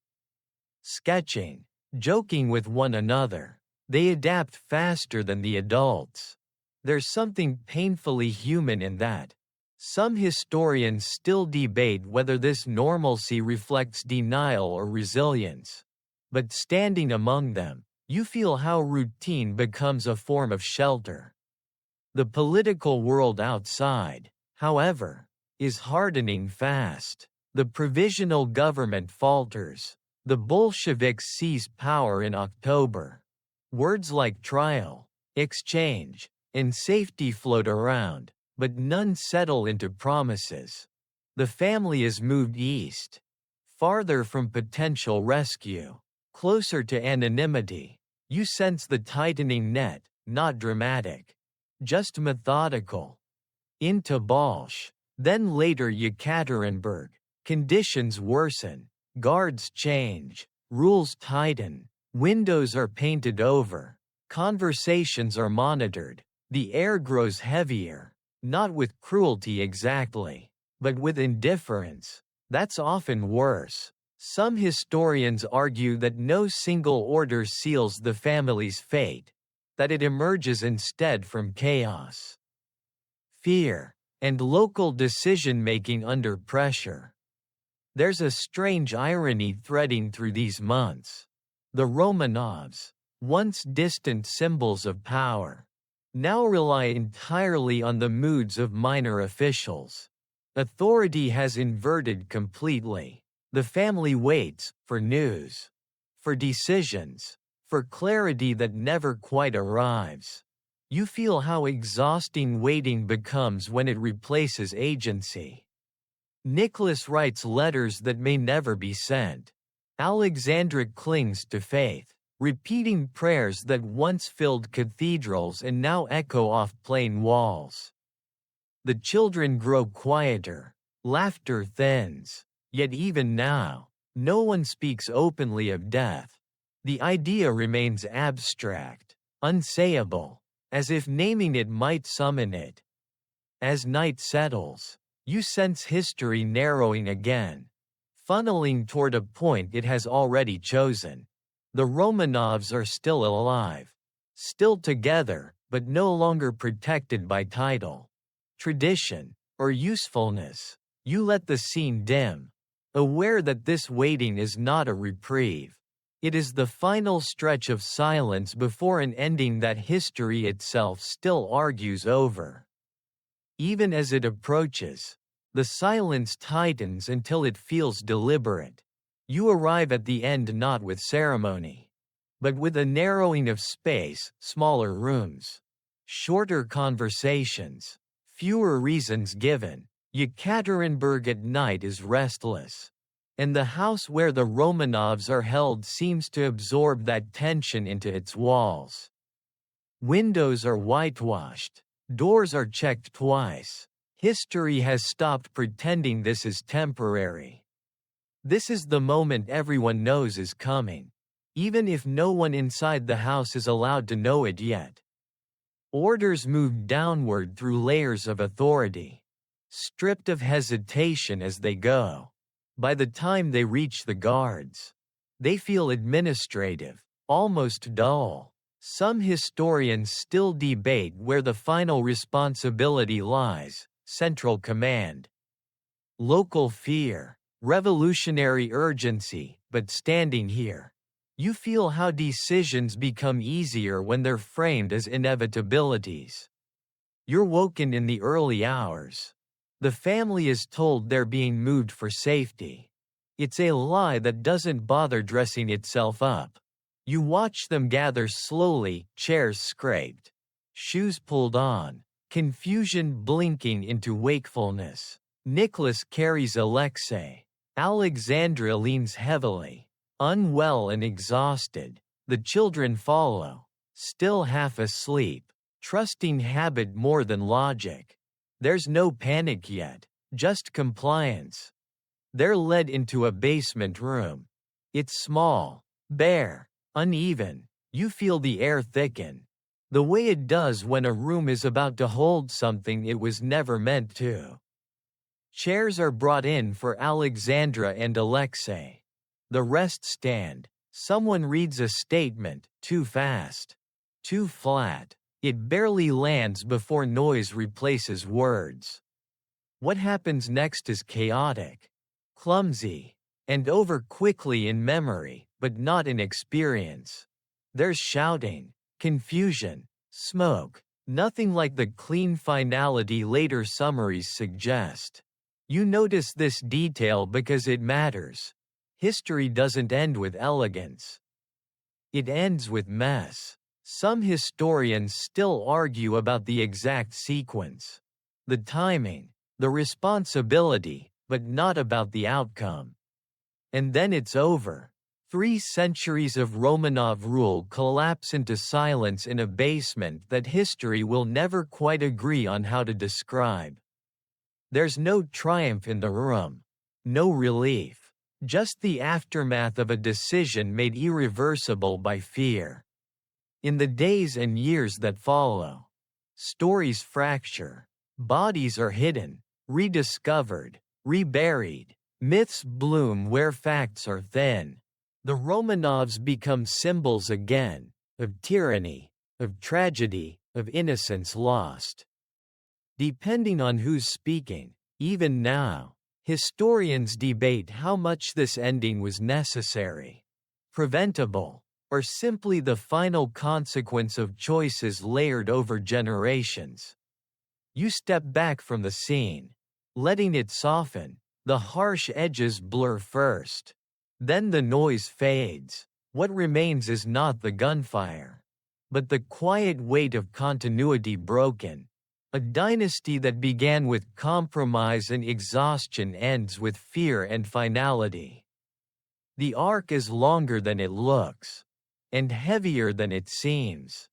Sketching, joking with one another. They adapt faster than the adults. There's something painfully human in that. Some historians still debate whether this normalcy reflects denial or resilience. But standing among them, you feel how routine becomes a form of shelter. The political world outside, however, is hardening fast. The provisional government falters. The Bolsheviks seize power in October. Words like trial, exchange, and safety float around, but none settle into promises. The family is moved east, farther from potential rescue, closer to anonymity. You sense the tightening net, not dramatic, just methodical. Into Balsh, then later Yekaterinburg. Conditions worsen, guards change, rules tighten, windows are painted over, conversations are monitored, the air grows heavier, not with cruelty exactly, but with indifference. That's often worse. Some historians argue that no single order seals the family's fate, that it emerges instead from chaos, fear, and local decision-making under pressure. There's a strange irony threading through these months. The Romanovs, once distant symbols of power, now rely entirely on the moods of minor officials. Authority has inverted completely. The family waits for news, for decisions, for clarity that never quite arrives. You feel how exhausting waiting becomes when it replaces agency. Nicholas writes letters that may never be sent. Alexandra clings to faith, repeating prayers that once filled cathedrals and now echo off plain walls. The children grow quieter, laughter thins, yet even now, no one speaks openly of death. The idea remains abstract, unsayable, as if naming it might summon it. As night settles, you sense history narrowing again, funneling toward a point it has already chosen. The Romanovs are still alive, still together, but no longer protected by title, tradition, or usefulness. You let the scene dim, aware that this waiting is not a reprieve. It is the final stretch of silence before an ending that history itself still argues over. Even as it approaches, the silence tightens until it feels deliberate. You arrive at the end not with ceremony, but with a narrowing of space, smaller rooms, shorter conversations, fewer reasons given. Yekaterinburg at night is restless, and the house where the Romanovs are held seems to absorb that tension into its walls. Windows are whitewashed. Doors are checked twice. History has stopped pretending this is temporary. This is the moment everyone knows is coming, even if no one inside the house is allowed to know it yet. Orders move downward through layers of authority, stripped of hesitation as they go. By the time they reach the guards, they feel administrative, almost dull. Some historians still debate where the final responsibility lies: central command, local fear, revolutionary urgency. But standing here, you feel how decisions become easier when they're framed as inevitabilities. You're woken in the early hours. The family is told they're being moved for safety. It's a lie that doesn't bother dressing itself up. You watch them gather slowly, chairs scraped, shoes pulled on, confusion blinking into wakefulness. Nicholas carries Alexei. Alexandra leans heavily, unwell and exhausted. The children follow, still half asleep, trusting habit more than logic. There's no panic yet, just compliance. They're led into a basement room. It's small, bare, uneven. You feel the air thicken, the way it does when a room is about to hold something it was never meant to. Chairs are brought in for Alexandra and Alexei. The rest stand. Someone reads a statement, too fast, too flat. It barely lands before noise replaces words. What happens next is chaotic, clumsy, and over quickly in memory, but not in experience. There's shouting, confusion, smoke, nothing like the clean finality later summaries suggest. You notice this detail because it matters. History doesn't end with elegance. It ends with mess. Some historians still argue about the exact sequence, the timing, the responsibility, but not about the outcome. And then it's over. 3 centuries of Romanov rule collapse into silence in a basement that history will never quite agree on how to describe. There's no triumph in the room, no relief, just the aftermath of a decision made irreversible by fear. In the days and years that follow, stories fracture, bodies are hidden, rediscovered, reburied, myths bloom where facts are thin. The Romanovs become symbols again, of tyranny, of tragedy, of innocence lost. Depending on who's speaking, even now, historians debate how much this ending was necessary, preventable, or simply the final consequence of choices layered over generations. You step back from the scene, letting it soften. The harsh edges blur first. Then the noise fades. What remains is not the gunfire, but the quiet weight of continuity broken. A dynasty that began with compromise and exhaustion ends with fear and finality. The arc is longer than it looks, and heavier than it seems.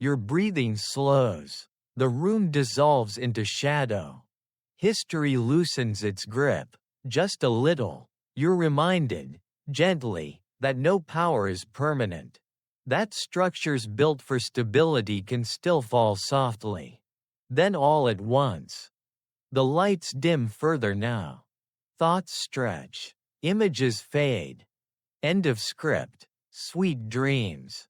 Your breathing slows. The room dissolves into shadow. History loosens its grip, just a little. You're reminded, gently, that no power is permanent. That structures built for stability can still fall softly. Then all at once. The lights dim further now. Thoughts stretch. Images fade. End of script. Sweet dreams.